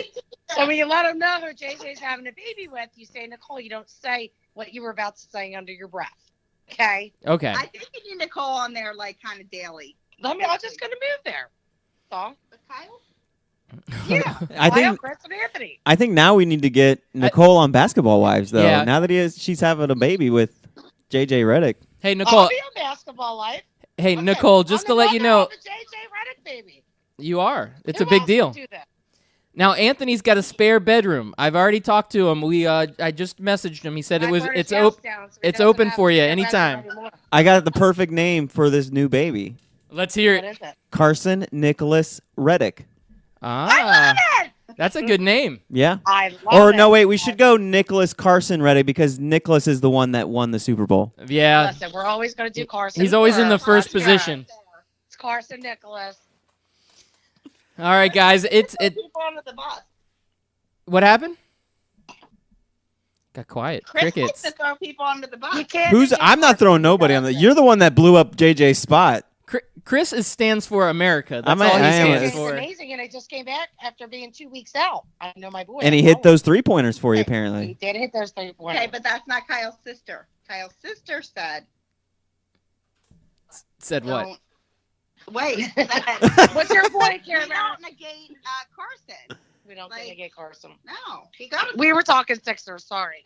Speaker 1: So when you let them know who JJ's having a baby with, you say, Nicole, you don't say what you were about to say under your breath. Okay?
Speaker 6: okay.
Speaker 2: I think you need Nicole on there like kind of daily.
Speaker 1: I'm just going to move there. So,
Speaker 2: But Kyle?
Speaker 1: yeah.
Speaker 7: I
Speaker 1: Kyle,
Speaker 7: think
Speaker 1: Chris, and Anthony.
Speaker 7: I think now we need to get Nicole on Basketball Wives, though.
Speaker 6: Yeah.
Speaker 7: Now that she's having a baby with JJ Reddick.
Speaker 6: Hey,
Speaker 1: I'll
Speaker 6: Nicole.
Speaker 1: be on Basketball Life.
Speaker 6: Hey, Nicole, just
Speaker 1: I'm
Speaker 6: to
Speaker 1: the
Speaker 6: let you
Speaker 1: mother
Speaker 6: know,
Speaker 1: of a JJ Reddick baby.
Speaker 6: you are. It's
Speaker 1: Who
Speaker 6: a big
Speaker 1: else
Speaker 6: deal.
Speaker 1: would do that?
Speaker 6: Now, Anthony's got a spare bedroom. I've already talked to him. I just messaged him. He said
Speaker 1: I burned his
Speaker 6: it's
Speaker 1: house down, so he
Speaker 6: it's
Speaker 1: doesn't
Speaker 6: open
Speaker 1: have
Speaker 6: for
Speaker 1: to
Speaker 6: you
Speaker 1: go back
Speaker 6: anytime.
Speaker 1: anymore.
Speaker 7: I got the perfect name for this new baby.
Speaker 6: Let's hear
Speaker 1: What
Speaker 6: it.
Speaker 1: is it?
Speaker 7: Carson Nicholas Reddick.
Speaker 6: Ah, that's a good name.
Speaker 7: Yeah?
Speaker 1: I love
Speaker 7: Or
Speaker 1: it.
Speaker 7: no, wait, we should go Nicholas Carson Reddick because Nicholas is the one that won the Super Bowl.
Speaker 6: Yeah,
Speaker 1: Listen, we're always going to do Carson.
Speaker 6: he's always in the first
Speaker 1: Yeah.
Speaker 6: position.
Speaker 1: It's Carson Nicholas.
Speaker 6: All right, guys. It.
Speaker 2: People under the bus.
Speaker 6: What happened? Got quiet.
Speaker 2: Chris likes
Speaker 6: Crickets.
Speaker 2: to throw people under the bus.
Speaker 1: You can't.
Speaker 7: Who's?
Speaker 1: you can't
Speaker 7: I'm not
Speaker 1: Carson
Speaker 7: throwing nobody on the. You're the one that blew up JJ's spot.
Speaker 6: Chris stands for America. That's
Speaker 7: I'm a-
Speaker 6: all he
Speaker 7: I am a-
Speaker 6: stands
Speaker 1: It's
Speaker 6: for.
Speaker 1: amazing, and I just came back after being 2 weeks out. I know my boy.
Speaker 7: And he
Speaker 1: I
Speaker 7: hit
Speaker 1: know
Speaker 7: those 3-pointers for you,
Speaker 1: He
Speaker 7: apparently.
Speaker 1: did hit those 3 pointers.
Speaker 2: Okay, but that's not Kyle's sister. Kyle's sister said,
Speaker 6: Said what?
Speaker 2: don't. Wait.
Speaker 1: What's your point,
Speaker 2: You
Speaker 1: Karen?
Speaker 2: don't negate Carson.
Speaker 1: We don't
Speaker 2: Like-
Speaker 1: think get Carson.
Speaker 2: No. He got
Speaker 1: We were talking Sixers. Sorry.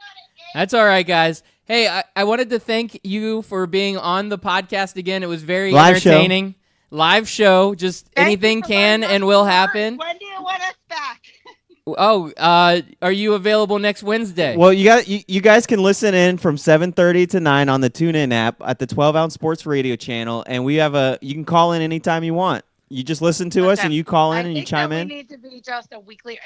Speaker 6: That's all right, guys. Hey, I wanted to thank you for being on the podcast again. It was very
Speaker 7: Live show.
Speaker 6: entertaining. Live show. Just
Speaker 1: Thank
Speaker 6: anything
Speaker 1: you for
Speaker 6: can
Speaker 1: letting us
Speaker 6: and will
Speaker 1: work.
Speaker 6: happen.
Speaker 2: When do you want us back?
Speaker 6: Oh, are you available next Wednesday?
Speaker 7: Well, you guys can listen in from 7:30 to 9 on the TuneIn app at the 12-ounce Sports Radio channel, and we have you can call in anytime you want. You just listen to us, and you call in
Speaker 1: I
Speaker 7: and you
Speaker 1: think
Speaker 7: chime
Speaker 1: that
Speaker 7: in.
Speaker 1: we need to be just a weekly.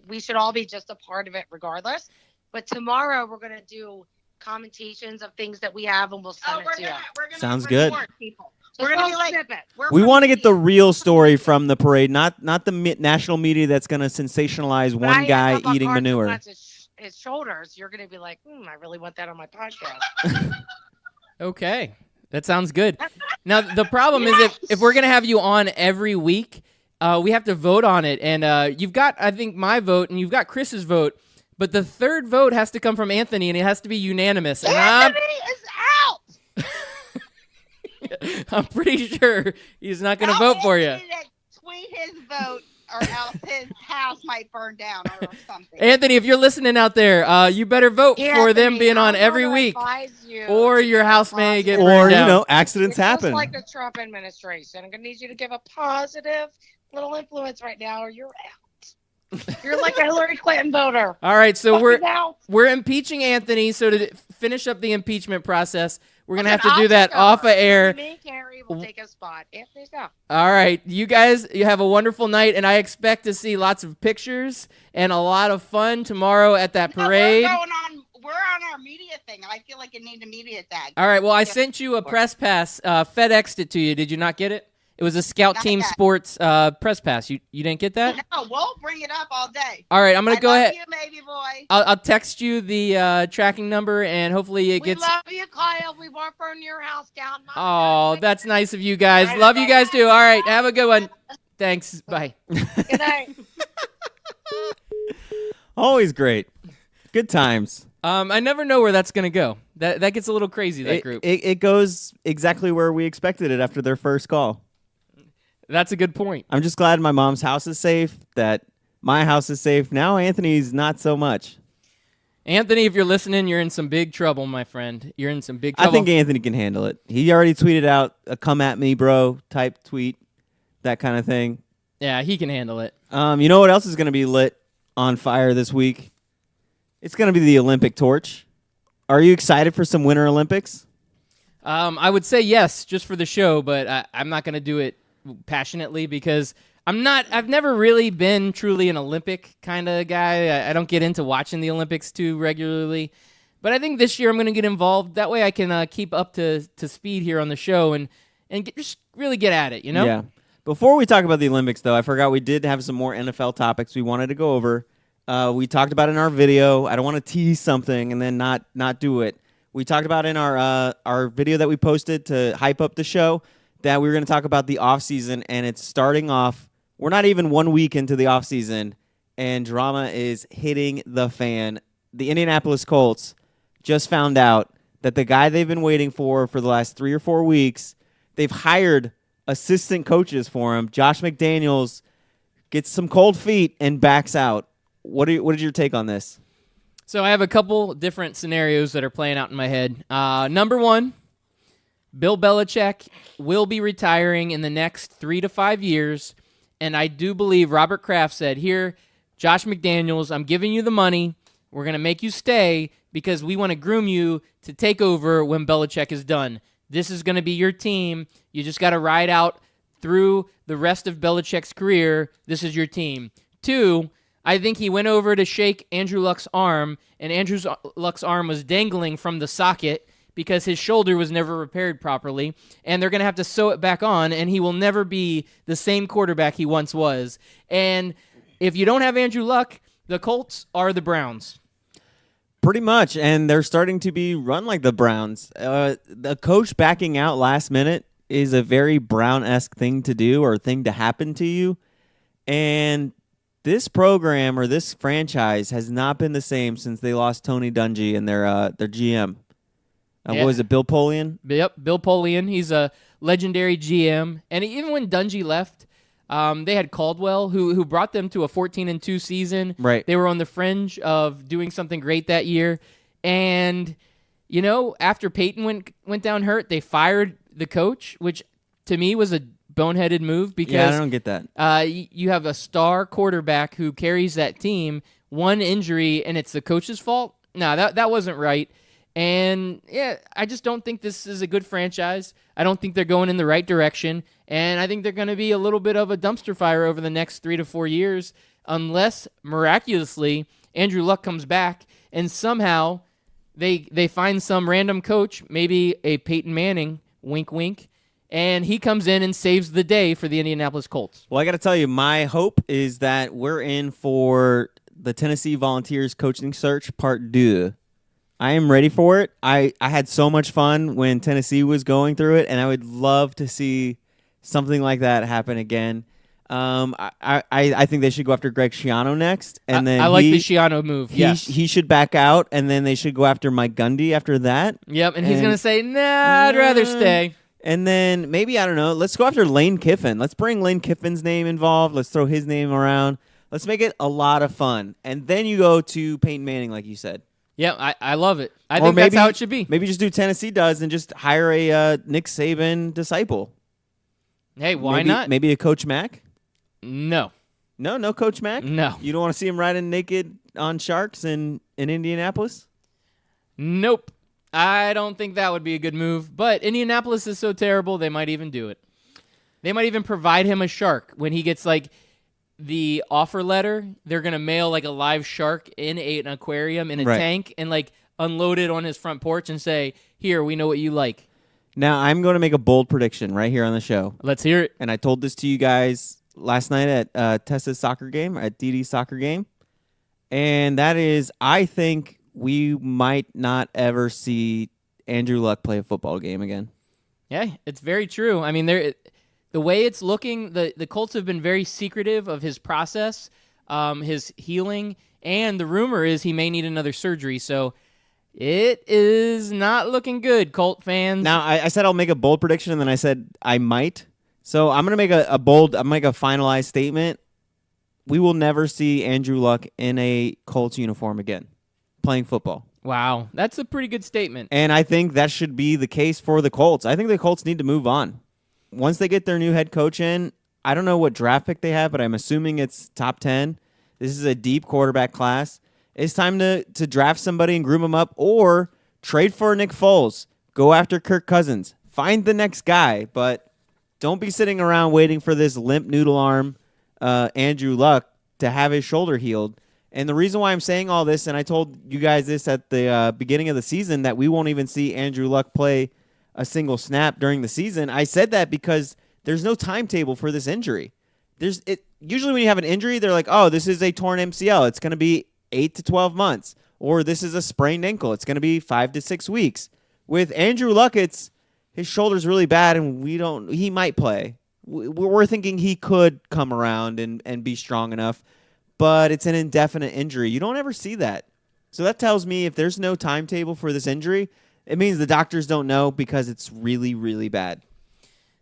Speaker 1: We should all be just a part of it, regardless. But tomorrow we're going to do commentations of things that we have, and we'll send it to you.
Speaker 2: We're gonna
Speaker 7: Sounds good.
Speaker 2: report people.
Speaker 1: Just
Speaker 2: We're gonna be
Speaker 1: a
Speaker 2: like,
Speaker 1: snippet.
Speaker 7: We want to get the real story from the parade, not the national media that's going to sensationalize
Speaker 1: When I
Speaker 7: one guy
Speaker 1: end up on
Speaker 7: eating
Speaker 1: Carson
Speaker 7: manure.
Speaker 1: Wentz's his shoulders, you're going to be like, I really want that on my podcast.
Speaker 6: Okay. That sounds good. Now, the problem is if we're going to have you on every week, we have to vote on it. And you've got, I think, my vote, and you've got Chris's vote. But the third vote has to come from Anthony, and it has to be unanimous. And
Speaker 1: Anthony is out.
Speaker 6: I'm pretty sure he's not going to vote for you.
Speaker 2: Tweet his vote, or else his house might burn down or something.
Speaker 6: Anthony, if you're listening out there, you better vote for them being on every week, or your house may get burned down.
Speaker 7: Accidents happen.
Speaker 1: Just like the Trump administration. I'm going to need you to give a positive little influence right now, or you're out. You're like a Hillary Clinton voter.
Speaker 6: All right, so
Speaker 1: Fucking
Speaker 6: we're impeaching Anthony. So to finish up the impeachment process, we're going to have to do that off of air.
Speaker 1: Me, Carrie will take a spot. Anthony's out.
Speaker 6: All right, you guys, you have a wonderful night, and I expect to see lots of pictures and a lot of fun tomorrow at that parade.
Speaker 2: We're on our media thing. I feel like it needs a media tag.
Speaker 6: All right, well, I sent you a press pass. FedExed it to you. Did you not get it? It was a Scout Team Sports press pass. You didn't get that?
Speaker 2: No, we'll bring it up all day.
Speaker 6: All right, I'm going to go ahead.
Speaker 2: I love you, baby boy.
Speaker 6: I'll text you the tracking number, and hopefully it gets...
Speaker 1: We love you, Kyle. We won't burn your house down.
Speaker 6: Oh, that's nice of you guys. Love you guys, too. All right, have a good one. Thanks. Bye.
Speaker 1: Good night.
Speaker 7: Always great. Good times.
Speaker 6: I never know where that's going to go. That gets a little crazy, that group.
Speaker 7: It goes exactly where we expected it after their first call.
Speaker 6: That's a good point.
Speaker 7: I'm just glad my mom's house is safe, that my house is safe. Now Anthony's not so much.
Speaker 6: Anthony, if you're listening, you're in some big trouble, my friend. You're in some big trouble.
Speaker 7: I think Anthony can handle it. He already tweeted out a come at me, bro type tweet, that kind of thing.
Speaker 6: Yeah, he can handle it.
Speaker 7: You know what else is going to be lit on fire this week? It's going to be the Olympic torch. Are you excited for some Winter Olympics?
Speaker 6: I would say yes, just for the show, but I'm not going to do it passionately because I've never really been truly an Olympic kind of guy. I don't get into watching the Olympics too regularly, but I think this year I'm going to get involved. That way I can keep up to speed here on the show and just really get at it, you know?
Speaker 7: Yeah. Before we talk about the Olympics, though, I forgot we did have some more NFL topics we wanted to go over. We talked about in our video. I don't want to tease something and then not do it. We talked about in our video that we posted to hype up the show that we were going to talk about the offseason, and it's starting off. We're not even 1 week into the offseason, and drama is hitting the fan. The Indianapolis Colts just found out that the guy they've been waiting for the last 3 or 4 weeks, they've hired assistant coaches for him. Josh McDaniels gets some cold feet and backs out. What is your take on this?
Speaker 6: So I have a couple different scenarios that are playing out in my head. Number one, Bill Belichick will be retiring in the next 3 to 5 years, and I do believe Robert Kraft said, here, Josh McDaniels, I'm giving you the money. We're going to make you stay because we want to groom you to take over when Belichick is done. This is going to be your team. You just got to ride out through the rest of Belichick's career. This is your team. 2, I think he went over to shake Andrew Luck's arm, and Andrew Luck's arm was dangling from the socket because his shoulder was never repaired properly, and they're going to have to sew it back on, and he will never be the same quarterback he once was. And if you don't have Andrew Luck, the Colts are the Browns.
Speaker 7: Pretty much, and they're starting to be run like the Browns. The coach backing out last minute is a very Brown-esque thing to do or thing to happen to you, and this program or this franchise has not been the same since they lost Tony Dungy and their GM. What was it, Bill Polian?
Speaker 6: Yep, Bill Polian. He's a legendary GM. And even when Dungy left, they had Caldwell, who brought them to a 14-2 season.
Speaker 7: Right.
Speaker 6: They were on the fringe of doing something great that year. And, you know, after Peyton went down hurt, they fired the coach, which to me was a boneheaded move because
Speaker 7: I don't get that.
Speaker 6: You have a star quarterback who carries that team, one injury, and it's the coach's fault? No, that wasn't right. And, yeah, I just don't think this is a good franchise. I don't think they're going in the right direction. And I think they're going to be a little bit of a dumpster fire over the next 3 to 4 years unless, miraculously, Andrew Luck comes back and somehow they find some random coach, maybe a Peyton Manning, wink, wink, and he comes in and saves the day for the Indianapolis Colts.
Speaker 7: Well, I got to tell you, my hope is that we're in for the Tennessee Volunteers coaching search part 2. I am ready for it. I had so much fun when Tennessee was going through it, and I would love to see something like that happen again. I think they should go after Greg Schiano next, and then
Speaker 6: I like the Schiano move. Yes,
Speaker 7: he should back out, and then they should go after Mike Gundy after that.
Speaker 6: Yep, and he's going to say, "Nah, I'd rather stay."
Speaker 7: And then maybe, I don't know, let's go after Lane Kiffin. Let's bring Lane Kiffin's name involved. Let's throw his name around. Let's make it a lot of fun. And then you go to Peyton Manning, like you said.
Speaker 6: Yeah, I love it. I think that's how it should be.
Speaker 7: Maybe just do Tennessee does and just hire a Nick Saban disciple.
Speaker 6: Hey, why not?
Speaker 7: Maybe a Coach Mack?
Speaker 6: No.
Speaker 7: No Coach Mack?
Speaker 6: No.
Speaker 7: You don't want to see him riding naked on sharks in Indianapolis?
Speaker 6: Nope. I don't think that would be a good move. But Indianapolis is so terrible, they might even do it. They might even provide him a shark when he gets like the offer letter. They're gonna mail like a live shark in an aquarium in a tank and like unload it on his front porch and say, "Here, we know what you like."
Speaker 7: Now I'm going to make a bold prediction right here on the show.
Speaker 6: Let's hear it.
Speaker 7: And I told this to you guys last night at Tessa's soccer game, at DD's soccer game, and that is, I think we might not ever see Andrew Luck play a football game again.
Speaker 6: Yeah, it's very true. I mean, the way it's looking, the Colts have been very secretive of his process, his healing, and the rumor is he may need another surgery. So it is not looking good, Colt fans.
Speaker 7: Now, I said I'll make a bold prediction, and then I said I might. So I'm going to make a finalized statement. We will never see Andrew Luck in a Colts uniform again, playing football.
Speaker 6: Wow, that's a pretty good statement.
Speaker 7: And I think that should be the case for the Colts. I think the Colts need to move on. Once they get their new head coach in, I don't know what draft pick they have, but I'm assuming it's top 10. This is a deep quarterback class. It's time to draft somebody and groom them up, or trade for Nick Foles. Go after Kirk Cousins. Find the next guy, but don't be sitting around waiting for this limp noodle arm Andrew Luck to have his shoulder healed. And the reason why I'm saying all this, and I told you guys this at the beginning of the season, that we won't even see Andrew Luck play a single snap during the season. I said that because there's no timetable for this injury. Usually when you have an injury, they're like, oh, this is a torn MCL. It's going to be 8 to 12 months. Or this is a sprained ankle. It's going to be 5 to 6 weeks. With Andrew Luck, his shoulder's really bad, and he might play. We're thinking he could come around and be strong enough, but it's an indefinite injury. You don't ever see that. So that tells me if there's no timetable for this injury, it means the doctors don't know because it's really, really bad.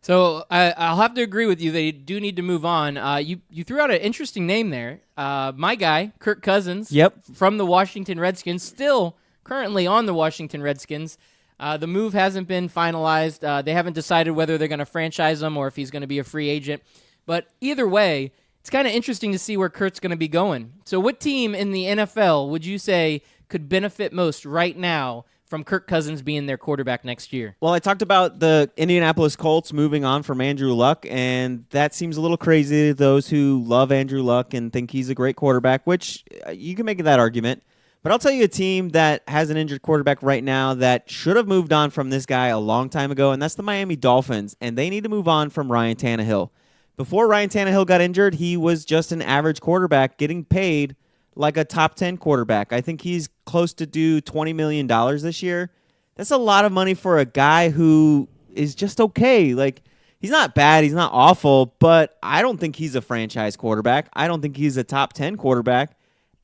Speaker 6: So I'll have to agree with you. They do need to move on. You threw out an interesting name there. My guy, Kirk Cousins, from the Washington Redskins, still currently on the Washington Redskins. The move hasn't been finalized. They haven't decided whether they're going to franchise him or if he's going to be a free agent. But either way, it's kind of interesting to see where Kurt's going to be going. So what team in the NFL would you say could benefit most right now from Kirk Cousins being their quarterback next year?
Speaker 7: Well, I talked about the Indianapolis Colts moving on from Andrew Luck, and that seems a little crazy to those who love Andrew Luck and think he's a great quarterback, which you can make that argument. But I'll tell you a team that has an injured quarterback right now that should have moved on from this guy a long time ago, and that's the Miami Dolphins, and they need to move on from Ryan Tannehill. Before Ryan Tannehill got injured, he was just an average quarterback getting paid like a top 10 quarterback. I think he's close to due $20 million this year. That's a lot of money for a guy who is just okay. Like, he's not bad, he's not awful, but I don't think he's a franchise quarterback. I don't think he's a top 10 quarterback.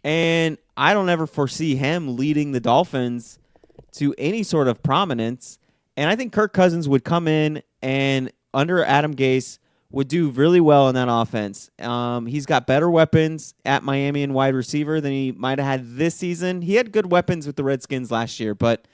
Speaker 7: And I don't ever foresee him leading the Dolphins to any sort of prominence. And I think Kirk Cousins would come in and, under Adam Gase, would do really well in that offense. He's got better weapons at Miami and wide receiver than he might have had this season. He had good weapons with the Redskins last year, but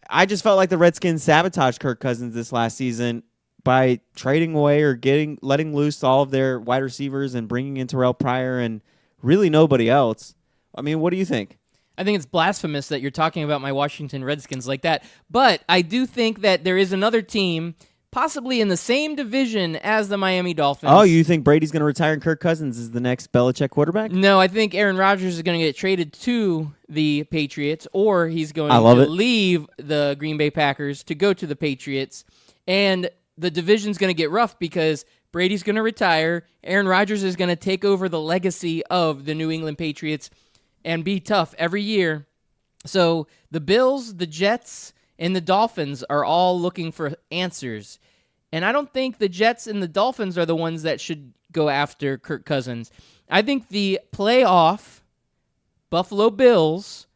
Speaker 7: I just felt like the Redskins sabotaged Kirk Cousins this last season by trading away or letting loose all of their wide receivers and bringing in Terrell Pryor and really nobody else. I mean, what do you think?
Speaker 6: I think it's blasphemous that you're talking about my Washington Redskins like that, but I do think that there is another team possibly in the same division as the Miami Dolphins.
Speaker 7: Oh, you think Brady's going to retire and Kirk Cousins is the next Belichick quarterback?
Speaker 6: No, I think Aaron Rodgers is going to get traded to the Patriots, or he's going to leave the Green Bay Packers to go to the Patriots. And the division's going to get rough because Brady's going to retire. Aaron Rodgers is going to take over the legacy of the New England Patriots and be tough every year. So the Bills, the Jets, and the Dolphins are all looking for answers. And I don't think the Jets and the Dolphins are the ones that should go after Kirk Cousins. I think the playoff Buffalo Bills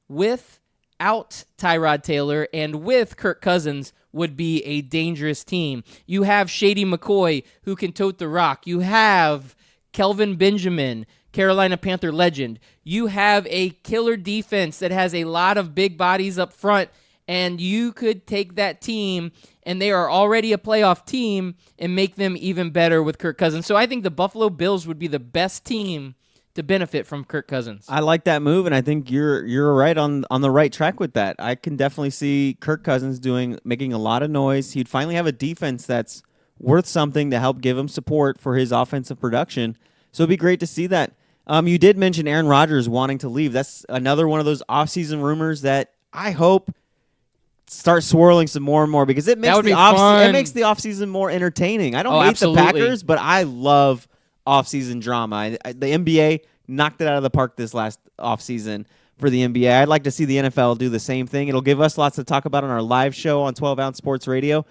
Speaker 6: without Tyrod Taylor and with Kirk Cousins would be a dangerous team. You have Shady McCoy, who can tote the rock. You have Kelvin Benjamin, Carolina Panther legend. You have a killer defense that has a lot of big bodies up front, and you could take that team, and they are already a playoff team, and make them even better with Kirk Cousins. So I think the Buffalo Bills would be the best team to benefit from Kirk Cousins.
Speaker 7: I like that move, and I think you're right on the right track with that. I can definitely see Kirk Cousins making a lot of noise. He'd finally have a defense that's worth something to help give him support for his offensive production. So it'd be great to see that. You did mention Aaron Rodgers wanting to leave. That's another one of those offseason rumors that I hope start swirling some more and more, because it makes the offseason more entertaining. I don't hate
Speaker 6: absolutely.
Speaker 7: the Packers, but I love offseason drama. The NBA knocked it out of the park this last offseason for the NBA. I'd like to see the NFL do the same thing. It'll give us lots to talk about on our live show on 12-Ounce Sports Radio.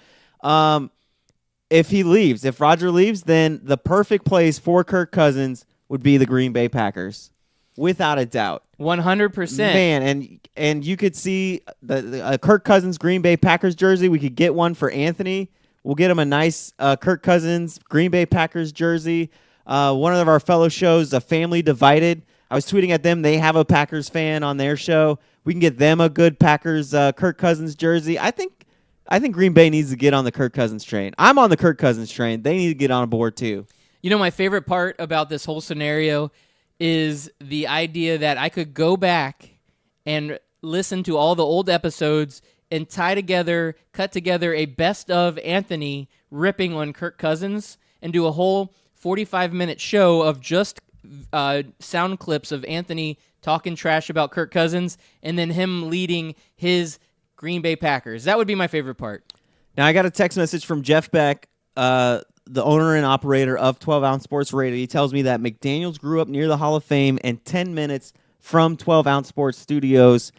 Speaker 7: If Roger leaves, then the perfect place for Kirk Cousins would be the Green Bay Packers, without a doubt.
Speaker 6: 100%.
Speaker 7: Man, and you could see the Kirk Cousins Green Bay Packers jersey. We could get one for Anthony. We'll get him a nice Kirk Cousins Green Bay Packers jersey. One of our fellow shows, A Family Divided, I was tweeting at them. They have a Packers fan on their show. We can get them a good Packers Kirk Cousins jersey. I think Green Bay needs to get on the Kirk Cousins train. I'm on the Kirk Cousins train. They need to get on board too.
Speaker 6: You know, my favorite part about this whole scenario is the idea that I could go back and listen to all the old episodes and cut together a best of Anthony ripping on Kirk Cousins and do a whole 45-minute show of just sound clips of Anthony talking trash about Kirk Cousins and then him leading his Green Bay Packers. That would be my favorite part.
Speaker 7: Now, I got a text message from Jeff Beck, the owner and operator of 12-Ounce Sports Radio. He tells me that McDaniels grew up near the Hall of Fame and 10 minutes from 12-Ounce Sports Studios.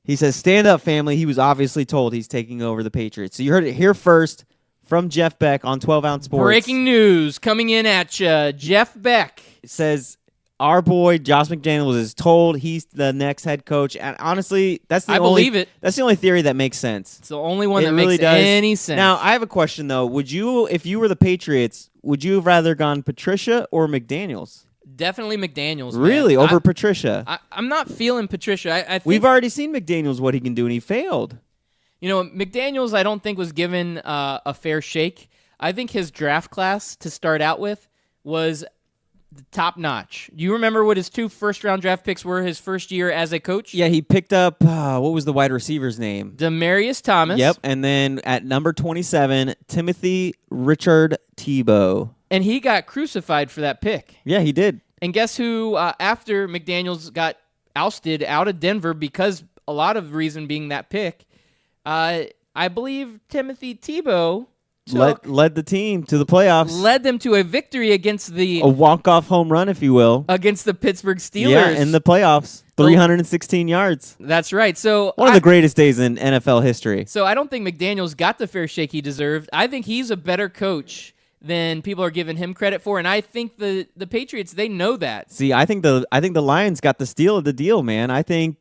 Speaker 7: He says, stand up, family. He was obviously told he's taking over the Patriots. So you heard it here first from Jeff Beck on 12-Ounce Sports.
Speaker 6: Breaking news coming in at you. Jeff Beck.
Speaker 7: It says, our boy Josh McDaniels is told he's the next head coach. And honestly, that's the
Speaker 6: believe it.
Speaker 7: That's the only theory that makes sense.
Speaker 6: It's the only one that
Speaker 7: really
Speaker 6: makes
Speaker 7: does.
Speaker 6: any sense.
Speaker 7: Now, I have a question, though. Would you, if you were the Patriots, would you have rather gone Patricia or McDaniels?
Speaker 6: Definitely McDaniels.
Speaker 7: Really?
Speaker 6: Man.
Speaker 7: Over Patricia?
Speaker 6: I'm not feeling Patricia. I think,
Speaker 7: we've already seen McDaniels, what he can do, and he failed.
Speaker 6: You know, McDaniels, I don't think was given a fair shake. I think his draft class to start out with was top notch. Do you remember what his 2 first-round draft picks were his first year as a coach?
Speaker 7: Yeah, he picked up, what was the wide receiver's name?
Speaker 6: Demarius Thomas.
Speaker 7: Yep, and then at number 27, Timothy Richard Tebow.
Speaker 6: And he got crucified for that pick.
Speaker 7: Yeah, he did.
Speaker 6: And guess who, after McDaniels got ousted out of Denver, because a lot of the reason being that pick, I believe Timothy Tebow
Speaker 7: led the team to the playoffs.
Speaker 6: Led them to a victory against
Speaker 7: a walk-off home run, if you will.
Speaker 6: Against the Pittsburgh Steelers.
Speaker 7: Yeah, in the playoffs. 316 yards.
Speaker 6: That's right. So
Speaker 7: one of the greatest days in NFL history.
Speaker 6: So I don't think McDaniels got the fair shake he deserved. I think he's a better coach than people are giving him credit for, and I think the Patriots, they know that.
Speaker 7: See, I think the Lions got the steal of the deal, man. I think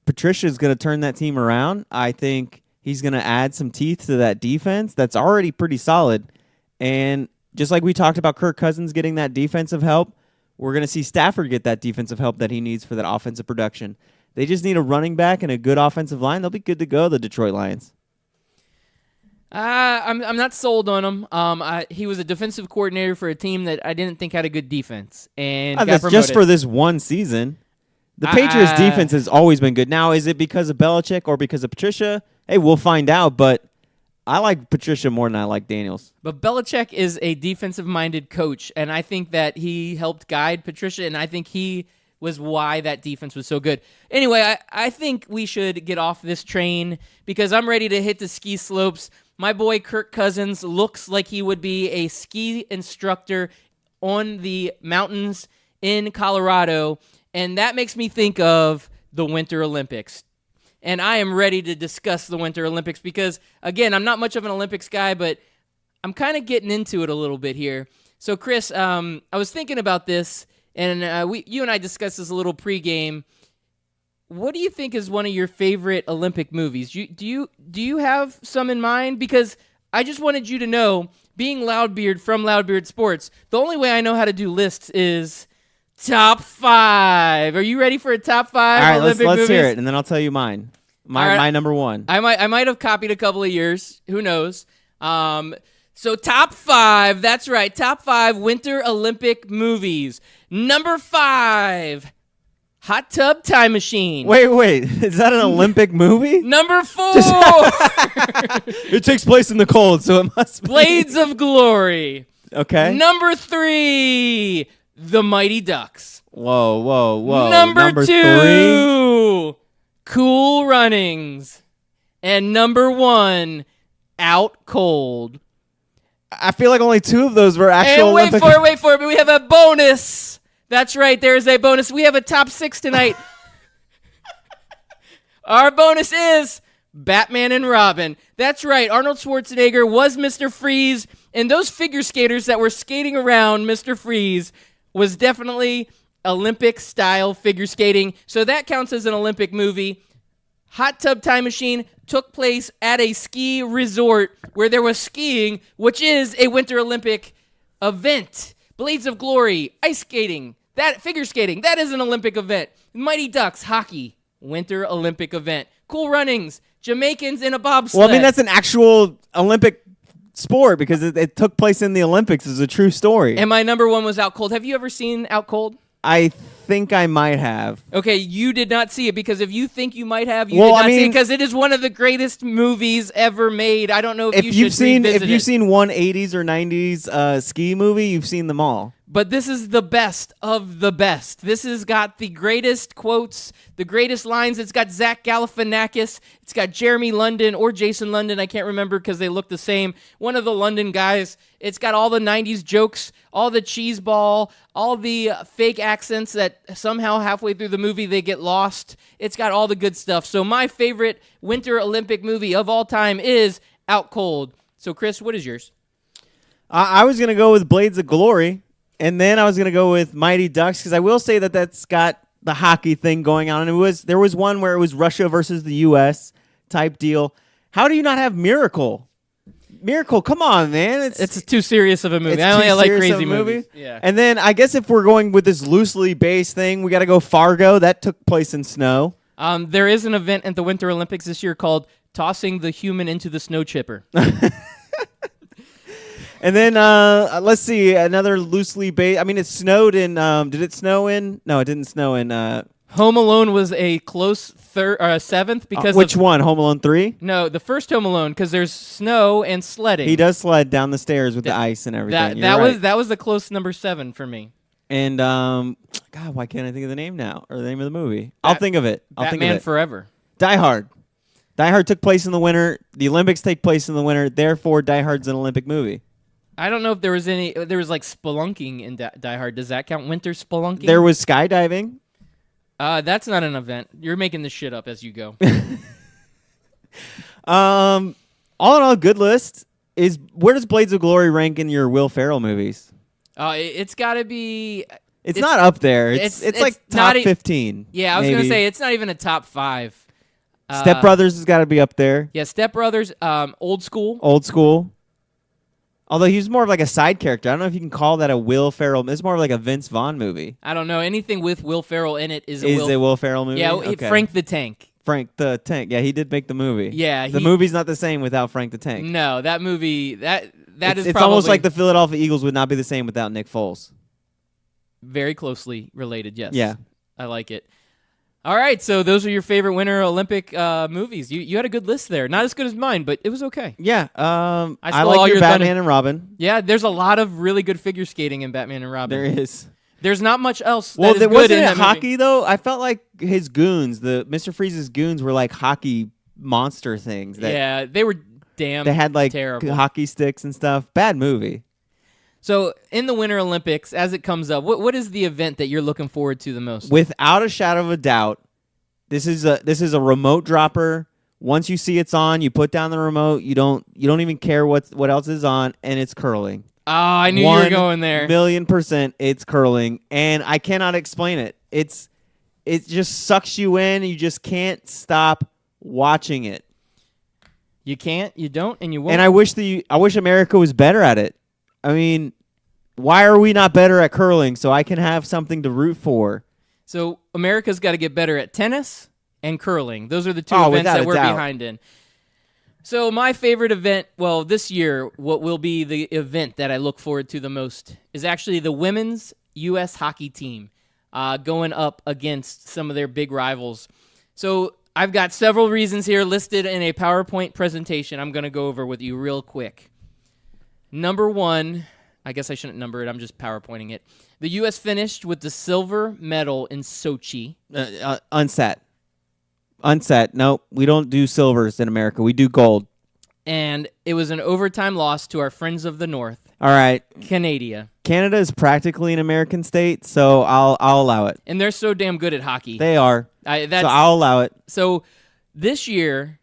Speaker 7: Patricia's going to turn that team around. I think he's going to add some teeth to that defense that's already pretty solid. And just like we talked about Kirk Cousins getting that defensive help, we're going to see Stafford get that defensive help that he needs for that offensive production. They just need a running back and a good offensive line. They'll be good to go, the Detroit Lions.
Speaker 6: I'm not sold on him. He was a defensive coordinator for a team that I didn't think had a good defense, and
Speaker 7: that's just for this one season. The Patriots' defense has always been good. Now, is it because of Belichick or because of Patricia? Hey, we'll find out. But I like Patricia more than I like Daniels.
Speaker 6: But Belichick is a defensive-minded coach, and I think that he helped guide Patricia, and I think he was why that defense was so good. Anyway, I think we should get off this train because I'm ready to hit the ski slopes. My boy Kirk Cousins looks like he would be a ski instructor on the mountains in Colorado, and that makes me think of the Winter Olympics. And I am ready to discuss the Winter Olympics because, again, I'm not much of an Olympics guy, but I'm kind of getting into it a little bit here. So, Chris, I was thinking about this, and you and I discussed this a little pregame. what do you think is one of your favorite Olympic movies? Do you have some in mind? Because I just wanted you to know, being Loudbeard from Loudbeard Sports, the only way I know how to do lists is top 5. Are you ready for a top 5
Speaker 7: All right,
Speaker 6: Olympic
Speaker 7: let's
Speaker 6: movies?
Speaker 7: hear it, and then I'll tell you mine. My number one.
Speaker 6: I might have copied a couple of years. Who knows? So top 5. That's right. Top 5 Winter Olympic movies. Number 5, Hot Tub Time Machine.
Speaker 7: Wait. Is that an Olympic movie?
Speaker 6: Number 4,
Speaker 7: It takes place in the cold, so it must be.
Speaker 6: Blades of Glory.
Speaker 7: Okay.
Speaker 6: Number 3, The Mighty Ducks.
Speaker 7: Whoa.
Speaker 6: Number 2,
Speaker 7: 3.
Speaker 6: Cool Runnings. And number 1, Out Cold.
Speaker 7: I feel like only 2 of those were actual
Speaker 6: And wait
Speaker 7: Olympic.
Speaker 6: for it. We have a bonus. That's right. There is a bonus. We have a top 6 tonight. Our bonus is Batman and Robin. That's right. Arnold Schwarzenegger was Mr. Freeze, and those figure skaters that were skating around Mr. Freeze was definitely Olympic-style figure skating. So that counts as an Olympic movie. Hot Tub Time Machine took place at a ski resort where there was skiing, which is a Winter Olympic event. Blades of Glory, ice skating, that figure skating, that is an Olympic event. Mighty Ducks, hockey, Winter Olympic event. Cool Runnings, Jamaicans in a bobsled.
Speaker 7: Well, I mean, that's an actual Olympic sport because it took place in the Olympics. It's a true story.
Speaker 6: And my number 1 was Out Cold. Have you ever seen Out Cold?
Speaker 7: I think I might have.
Speaker 6: Okay, you did not see it because if you think you might have, you
Speaker 7: Well,
Speaker 6: did not
Speaker 7: I
Speaker 6: see it
Speaker 7: mean-
Speaker 6: because it is one of the greatest movies ever made. I don't know if
Speaker 7: If
Speaker 6: you
Speaker 7: you've
Speaker 6: should
Speaker 7: seen
Speaker 6: revisit it.
Speaker 7: one 80s or 90s ski movie, you've seen them all.
Speaker 6: But this is the best of the best. This has got the greatest quotes, the greatest lines. It's got Zach Galifianakis. It's got Jeremy London or Jason London. I can't remember because they look the same. One of the London guys. It's got all the 90s jokes, all the cheese ball, all the fake accents that somehow halfway through the movie they get lost. It's got all the good stuff. So my favorite Winter Olympic movie of all time is Out Cold. So Chris, what is yours?
Speaker 7: I was going to go with Blades of Glory. And then I was going to go with Mighty Ducks because I will say that that's got the hockey thing going on. And there was one where it was Russia versus the U.S. type deal. How do you not have Miracle? Miracle, come on, man.
Speaker 6: It's too serious of a movie.
Speaker 7: It's
Speaker 6: I only
Speaker 7: too
Speaker 6: like
Speaker 7: serious of
Speaker 6: crazy
Speaker 7: a movie?
Speaker 6: movies. Yeah.
Speaker 7: And then I guess if we're going with this loosely based thing, we got to go Fargo. That took place in snow.
Speaker 6: There is an event at the Winter Olympics this year called Tossing the Human into the Snow Chipper.
Speaker 7: And then let's see, another loosely based. I mean, it snowed in. Did it snow in? No, it didn't snow in.
Speaker 6: Home Alone was a close 7th because
Speaker 7: which
Speaker 6: of,
Speaker 7: one? Home Alone 3?
Speaker 6: No, the first Home Alone because there's snow and sledding.
Speaker 7: He does sled down the stairs with the ice and everything. You're right.
Speaker 6: That was the close number 7 for me.
Speaker 7: And God, why can't I think of the name now or the name of the movie? I'll think of it. I'll think of
Speaker 6: Batman
Speaker 7: it.
Speaker 6: Forever.
Speaker 7: Die Hard. Die Hard took place in the winter. The Olympics take place in the winter. Therefore, Die Hard's an Olympic movie.
Speaker 6: I don't know if there was any. There was like spelunking in Die Hard. Does that count? Winter spelunking?
Speaker 7: There was skydiving.
Speaker 6: That's not an event. You're making this shit up as you go.
Speaker 7: All in all, good list. Where does Blades of Glory rank in your Will Ferrell movies?
Speaker 6: It's got to be.
Speaker 7: It's not up there. It's like top
Speaker 6: not
Speaker 7: 15.
Speaker 6: Yeah, I was
Speaker 7: maybe.
Speaker 6: gonna say it's not even a top 5.
Speaker 7: Step Brothers has got to be up there.
Speaker 6: Yeah, Step Brothers. Old School.
Speaker 7: Old School. Although he's more of like a side character. I don't know if you can call that a Will Ferrell. It's more of like a Vince Vaughn movie.
Speaker 6: I don't know. Anything with Will Ferrell in it is
Speaker 7: a Will Ferrell movie?
Speaker 6: Yeah,
Speaker 7: Okay.
Speaker 6: Frank the Tank.
Speaker 7: Frank the Tank. Yeah, he did make the movie.
Speaker 6: Yeah,
Speaker 7: the movie's not the same without Frank the Tank.
Speaker 6: No, that movie it's
Speaker 7: It's
Speaker 6: probably
Speaker 7: almost like the Philadelphia Eagles would not be the same without Nick Foles.
Speaker 6: very closely related. Yes.
Speaker 7: Yeah.
Speaker 6: I like it. All right, so those are your favorite Winter Olympic movies. You had a good list there. Not as good as mine, but it was okay.
Speaker 7: Yeah,
Speaker 6: I
Speaker 7: I
Speaker 6: stole
Speaker 7: like
Speaker 6: all
Speaker 7: your
Speaker 6: your
Speaker 7: Batman
Speaker 6: thunder.
Speaker 7: and Robin.
Speaker 6: Yeah, there's a lot of really good figure skating in Batman and Robin.
Speaker 7: There is.
Speaker 6: There's not much else.
Speaker 7: Well,
Speaker 6: that is
Speaker 7: there
Speaker 6: good
Speaker 7: wasn't
Speaker 6: in
Speaker 7: it
Speaker 6: that movie.
Speaker 7: hockey though. I felt like his goons, the Mr. Freeze's goons, were like hockey monster things. That
Speaker 6: Yeah, they were damn.
Speaker 7: they had like
Speaker 6: terrible.
Speaker 7: hockey sticks and stuff. Bad movie.
Speaker 6: So in the Winter Olympics, as it comes up, what is the event that you're looking forward to the most?
Speaker 7: Without a shadow of a doubt, this is a remote dropper. Once you see it's on, you put down the remote. You don't even care what else is on, and it's curling.
Speaker 6: Oh, I knew you were going there.
Speaker 7: 1,000,000% it's curling, and I cannot explain it. It's it just sucks you in. And you just can't stop watching it.
Speaker 6: You can't, you don't, and you won't.
Speaker 7: And I wish America was better at it. I mean, why are we not better at curling so I can have something to root for?
Speaker 6: So America's got to get better at tennis and curling. Those are the two
Speaker 7: Oh,
Speaker 6: events
Speaker 7: without
Speaker 6: that
Speaker 7: a
Speaker 6: we're
Speaker 7: doubt.
Speaker 6: behind in. So my favorite event, well, this year, what will be the event that I look forward to the most is actually the women's U.S. hockey team going up against some of their big rivals. So I've got several reasons here listed in a PowerPoint presentation I'm going to go over with you real quick. Number one, I guess I shouldn't number it. I'm just PowerPointing it. The U.S. finished with the silver medal in Sochi.
Speaker 7: Unset. Nope, we don't do silvers in America. We do gold.
Speaker 6: And it was an overtime loss to our friends of the North,
Speaker 7: All right.
Speaker 6: Canada.
Speaker 7: Canada is practically an American state, so I'll allow it.
Speaker 6: And they're so damn good at hockey.
Speaker 7: They are. So
Speaker 6: That's,
Speaker 7: I'll allow it.
Speaker 6: so this year,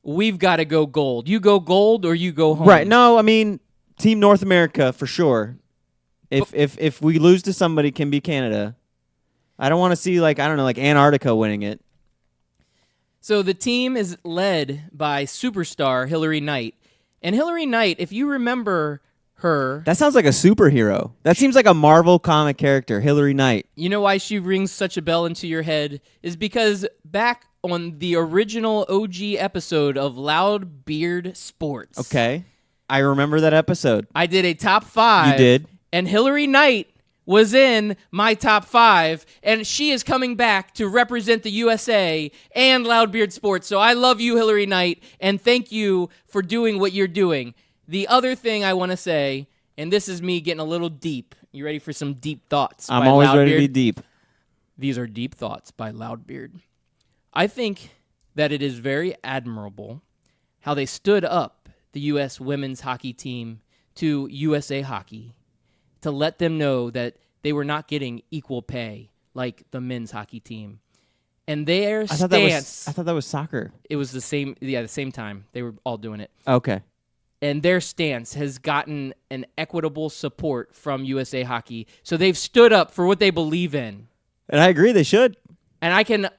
Speaker 6: we've got to go gold. You go gold or you go home.
Speaker 7: Right. No, I mean, Team North America for sure. If we lose to somebody, it can be Canada. I don't want to see, like Antarctica winning it.
Speaker 6: So the team is led by superstar Hillary Knight. And Hillary Knight, if you remember her,
Speaker 7: That sounds like a superhero. That seems like a Marvel comic character, Hillary Knight.
Speaker 6: you know why she rings such a bell into your head is because back on the original OG episode of Loud Beard Sports.
Speaker 7: Okay. I remember that episode.
Speaker 6: I did a top 5.
Speaker 7: You did.
Speaker 6: And Hillary Knight was in my top 5, and she is coming back to represent the USA and Loudbeard Sports. So I love you, Hillary Knight, and thank you for doing what you're doing. The other thing I want to say, and this is me getting a little deep. You ready for some deep thoughts?
Speaker 7: I'm
Speaker 6: by
Speaker 7: always
Speaker 6: Loudbeard?
Speaker 7: ready to be deep.
Speaker 6: These are deep thoughts by Loudbeard. I think that it is very admirable how they stood up the U.S. women's hockey team to USA Hockey to let them know that they were not getting equal pay like the men's hockey team. And their
Speaker 7: I
Speaker 6: stance,
Speaker 7: thought that was soccer.
Speaker 6: it was the same time. They were all doing it.
Speaker 7: Okay.
Speaker 6: And their stance has gotten an equitable support from USA Hockey. So they've stood up for what they believe in.
Speaker 7: And I agree they should.
Speaker 6: And I can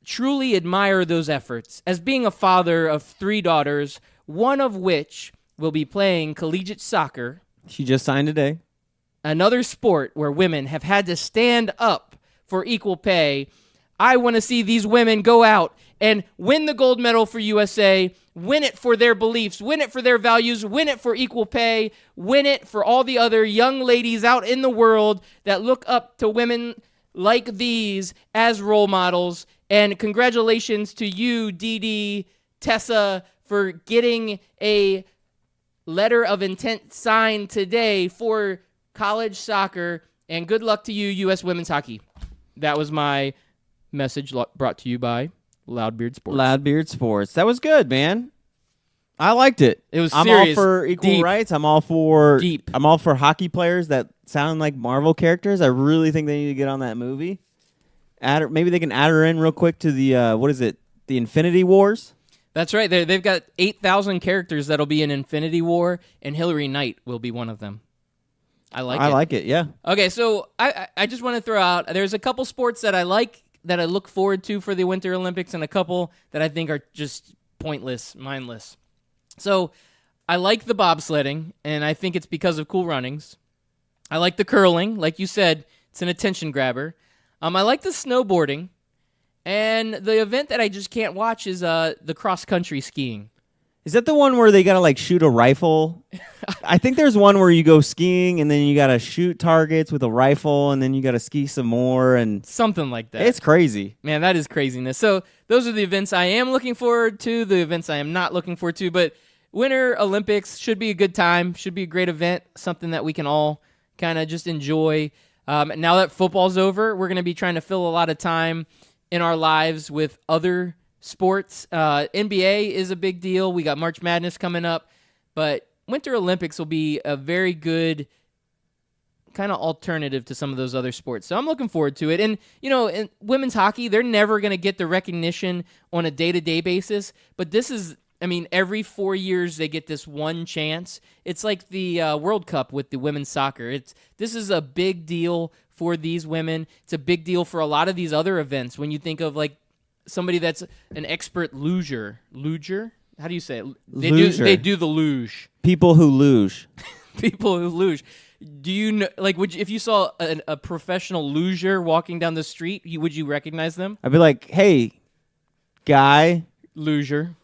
Speaker 6: truly admire those efforts. As being a father of 3 daughters, one of which will be playing collegiate soccer,
Speaker 7: She just signed today.
Speaker 6: another sport where women have had to stand up for equal pay, I want to see these women go out and win the gold medal for USA, win it for their beliefs, win it for their values, win it for equal pay, win it for all the other young ladies out in the world that look up to women like these as role models. And congratulations to you, Dee Dee, Tessa, for getting a letter of intent signed today for college soccer, and good luck to you, U.S. women's hockey. That was my message brought to you by Loudbeard Sports.
Speaker 7: Loudbeard Sports. That was good, man. I liked it.
Speaker 6: It was
Speaker 7: I'm
Speaker 6: serious,
Speaker 7: all for equal
Speaker 6: deep.
Speaker 7: rights. I'm all for
Speaker 6: Deep.
Speaker 7: I'm all for hockey players that sound like Marvel characters. I really think they need to get on that movie. Maybe they can add her in real quick to the what is it? The Infinity Wars.
Speaker 6: That's right. They've got 8,000 characters that'll be in Infinity War, and Hillary Knight will be one of them. I like it.
Speaker 7: Yeah.
Speaker 6: Okay, so I just want to throw out, there's a couple sports that I like, that I look forward to for the Winter Olympics, and a couple that I think are just pointless, mindless. So I like the bobsledding, and I think it's because of Cool Runnings. I like the curling. Like you said, it's an attention grabber. I like the snowboarding. And the event that I just can't watch is the cross-country skiing.
Speaker 7: Is that the one where they gotta like shoot a rifle? I think there's one where you go skiing and then you gotta shoot targets with a rifle and then you gotta ski some more and
Speaker 6: Something like that.
Speaker 7: it's crazy.
Speaker 6: Man, that is craziness. So those are the events I am looking forward to, the events I am not looking forward to. But Winter Olympics should be a good time, should be a great event, something that we can all kind of just enjoy. Now that football's over, we're going to be trying to fill a lot of time in our lives with other sports. NBA is a big deal. We got March Madness coming up. But Winter Olympics will be a very good kind of alternative to some of those other sports. So I'm looking forward to it. And, you know, in women's hockey, they're never going to get the recognition on a day-to-day basis. But this is, I mean, every 4 years they get this one chance. It's like the World Cup with the women's soccer. This is a big deal for these women. It's a big deal for a lot of these other events. When you think of like somebody that's an expert luger, how do you say it? They do the luge.
Speaker 7: People who luge.
Speaker 6: People who luge. Do you know, like, if you saw a professional luger walking down the street, would you recognize them?
Speaker 7: I'd be like, hey, guy,
Speaker 6: Luger.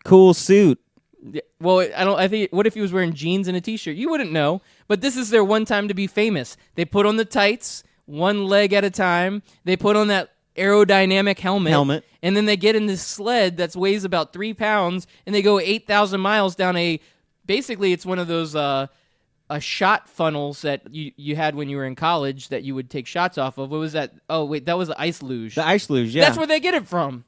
Speaker 7: cool suit.
Speaker 6: Yeah, well, I think. What if he was wearing jeans and a t-shirt? You wouldn't know. But this is their one time to be famous. They put on the tights, one leg at a time. They put on that aerodynamic helmet, and then they get in this sled that weighs about 3 pounds, and they go 8,000 miles down basically it's one of those shot funnels that you had when you were in college that you would take shots off of. What was that? Oh, wait, that was the ice luge.
Speaker 7: The ice luge, yeah.
Speaker 6: That's where they get it from.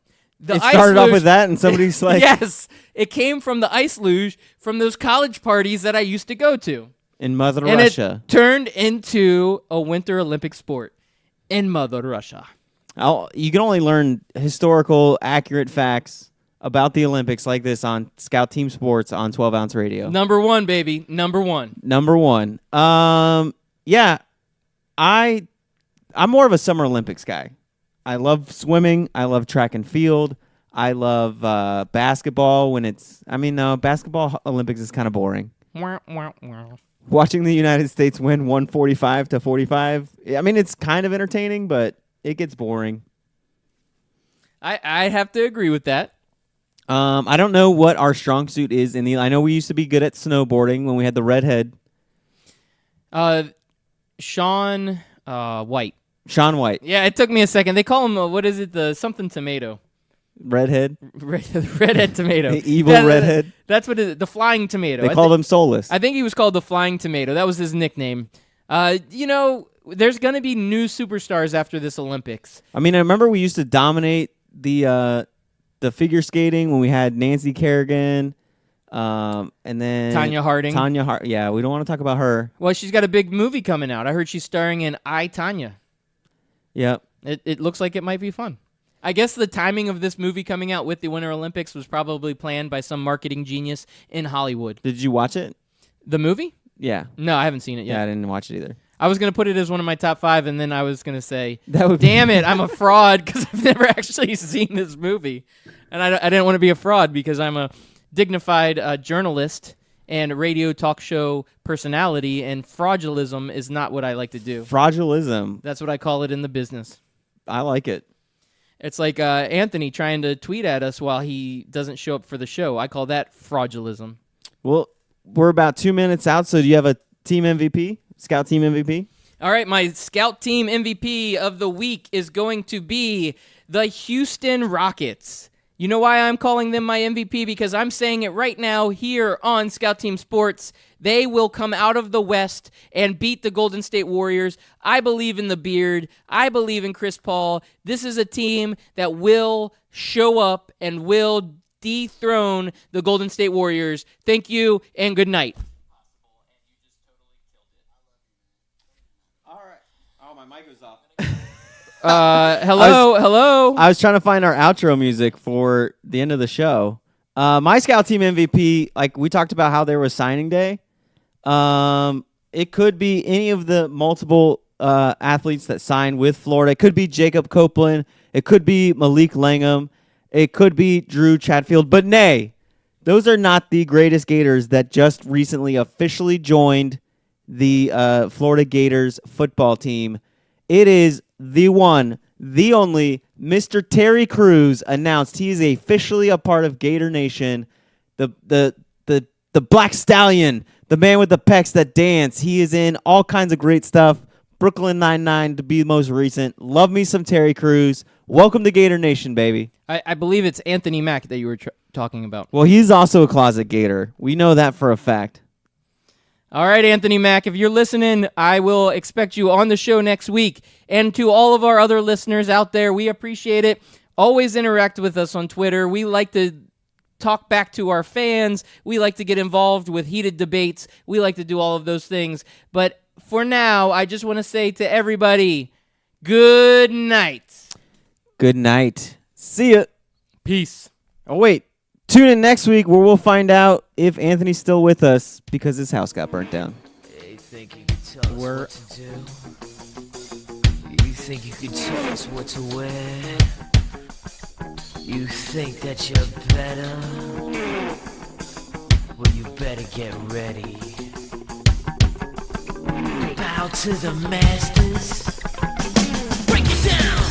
Speaker 7: It started off with that, and somebody's like...
Speaker 6: Yes, it came from the ice luge from those college parties that I used to go to.
Speaker 7: In Mother
Speaker 6: and
Speaker 7: Russia.
Speaker 6: It turned into a Winter Olympic sport in Mother Russia.
Speaker 7: You can only learn historical, accurate facts about the Olympics like this on Scout Team Sports on 12 Ounce Radio.
Speaker 6: Number one, baby. Number one.
Speaker 7: Yeah, I'm more of a Summer Olympics guy. I love swimming. I love track and field. I love basketball when basketball Olympics is kind of boring. Watching the United States win 145-45, I mean, it's kind of entertaining, but it gets boring.
Speaker 6: I have to agree with that.
Speaker 7: I don't know what our strong suit is I know we used to be good at snowboarding when we had the redhead.
Speaker 6: Sean White.
Speaker 7: Sean White.
Speaker 6: Yeah, it took me a second. They call him, what is it, the something tomato?
Speaker 7: Redhead?
Speaker 6: Redhead tomato.
Speaker 7: The evil redhead?
Speaker 6: That's what it is, the flying tomato.
Speaker 7: They called him Soulless.
Speaker 6: I think he was called the flying tomato. That was his nickname. There's going to be new superstars after this Olympics.
Speaker 7: I mean, I remember we used to dominate the figure skating when we had Nancy Kerrigan, and then
Speaker 6: Tanya Harding.
Speaker 7: Yeah, we don't want to talk about her.
Speaker 6: Well, she's got a big movie coming out. I heard she's starring in I, Tanya.
Speaker 7: Yep.
Speaker 6: It looks like it might be fun. I guess the timing of this movie coming out with the Winter Olympics was probably planned by some marketing genius in Hollywood.
Speaker 7: Did you watch it?
Speaker 6: The movie?
Speaker 7: Yeah.
Speaker 6: No, I haven't seen it yet.
Speaker 7: Yeah, I didn't watch it either.
Speaker 6: I was going to put it as one of my top 5, and then I was going to say, damn it, I'm a fraud because I've never actually seen this movie. And I didn't want to be a fraud because I'm a dignified journalist and radio talk show personality, and fraudulism is not what I like to do.
Speaker 7: Fraudulism.
Speaker 6: That's what I call it in the business.
Speaker 7: I like it.
Speaker 6: It's like Anthony trying to tweet at us while he doesn't show up for the show. I call that fraudulism.
Speaker 7: Well, we're about 2 minutes out, so do you have a team MVP? Scout team MVP?
Speaker 6: All right, my Scout team MVP of the week is going to be the Houston Rockets. You know why I'm calling them my MVP? Because I'm saying it right now here on Scout Team Sports. They will come out of the West and beat the Golden State Warriors. I believe in the beard. I believe in Chris Paul. This is a team that will show up and will dethrone the Golden State Warriors. Thank you and good night.
Speaker 7: All right. Oh, my mic was off.
Speaker 6: Hello.
Speaker 7: I was trying to find our outro music for the end of the show. My Scout Team MVP, like we talked about how there was signing day. It could be any of the multiple athletes that signed with Florida. It could be Jacob Copeland. It could be Malik Langham. It could be Drew Chatfield. But nay, those are not the greatest Gators that just recently officially joined the Florida Gators football team. It is the one, the only, Mr. Terry Crews announced he is officially a part of Gator Nation. The Black Stallion, the man with the pecs that dance. He is in all kinds of great stuff. Brooklyn Nine-Nine to be most recent. Love me some Terry Crews. Welcome to Gator Nation, baby.
Speaker 6: I believe it's Anthony Mack that you were talking about.
Speaker 7: Well, he's also a closet Gator. We know that for a fact.
Speaker 6: All right, Anthony Mack, if you're listening, I will expect you on the show next week. And to all of our other listeners out there, we appreciate it. Always interact with us on Twitter. We like to talk back to our fans. We like to get involved with heated debates. We like to do all of those things. But for now, I just want to say to everybody, good night.
Speaker 7: Good night. See ya.
Speaker 6: Peace.
Speaker 7: Oh, wait. Tune in next week where we'll find out if Anthony's still with us because his house got burnt down.
Speaker 5: They think you can tell us what to do. think you could tell us what to wear? You think that you're better? Well, you better get ready. Bow to the masters. Break it down!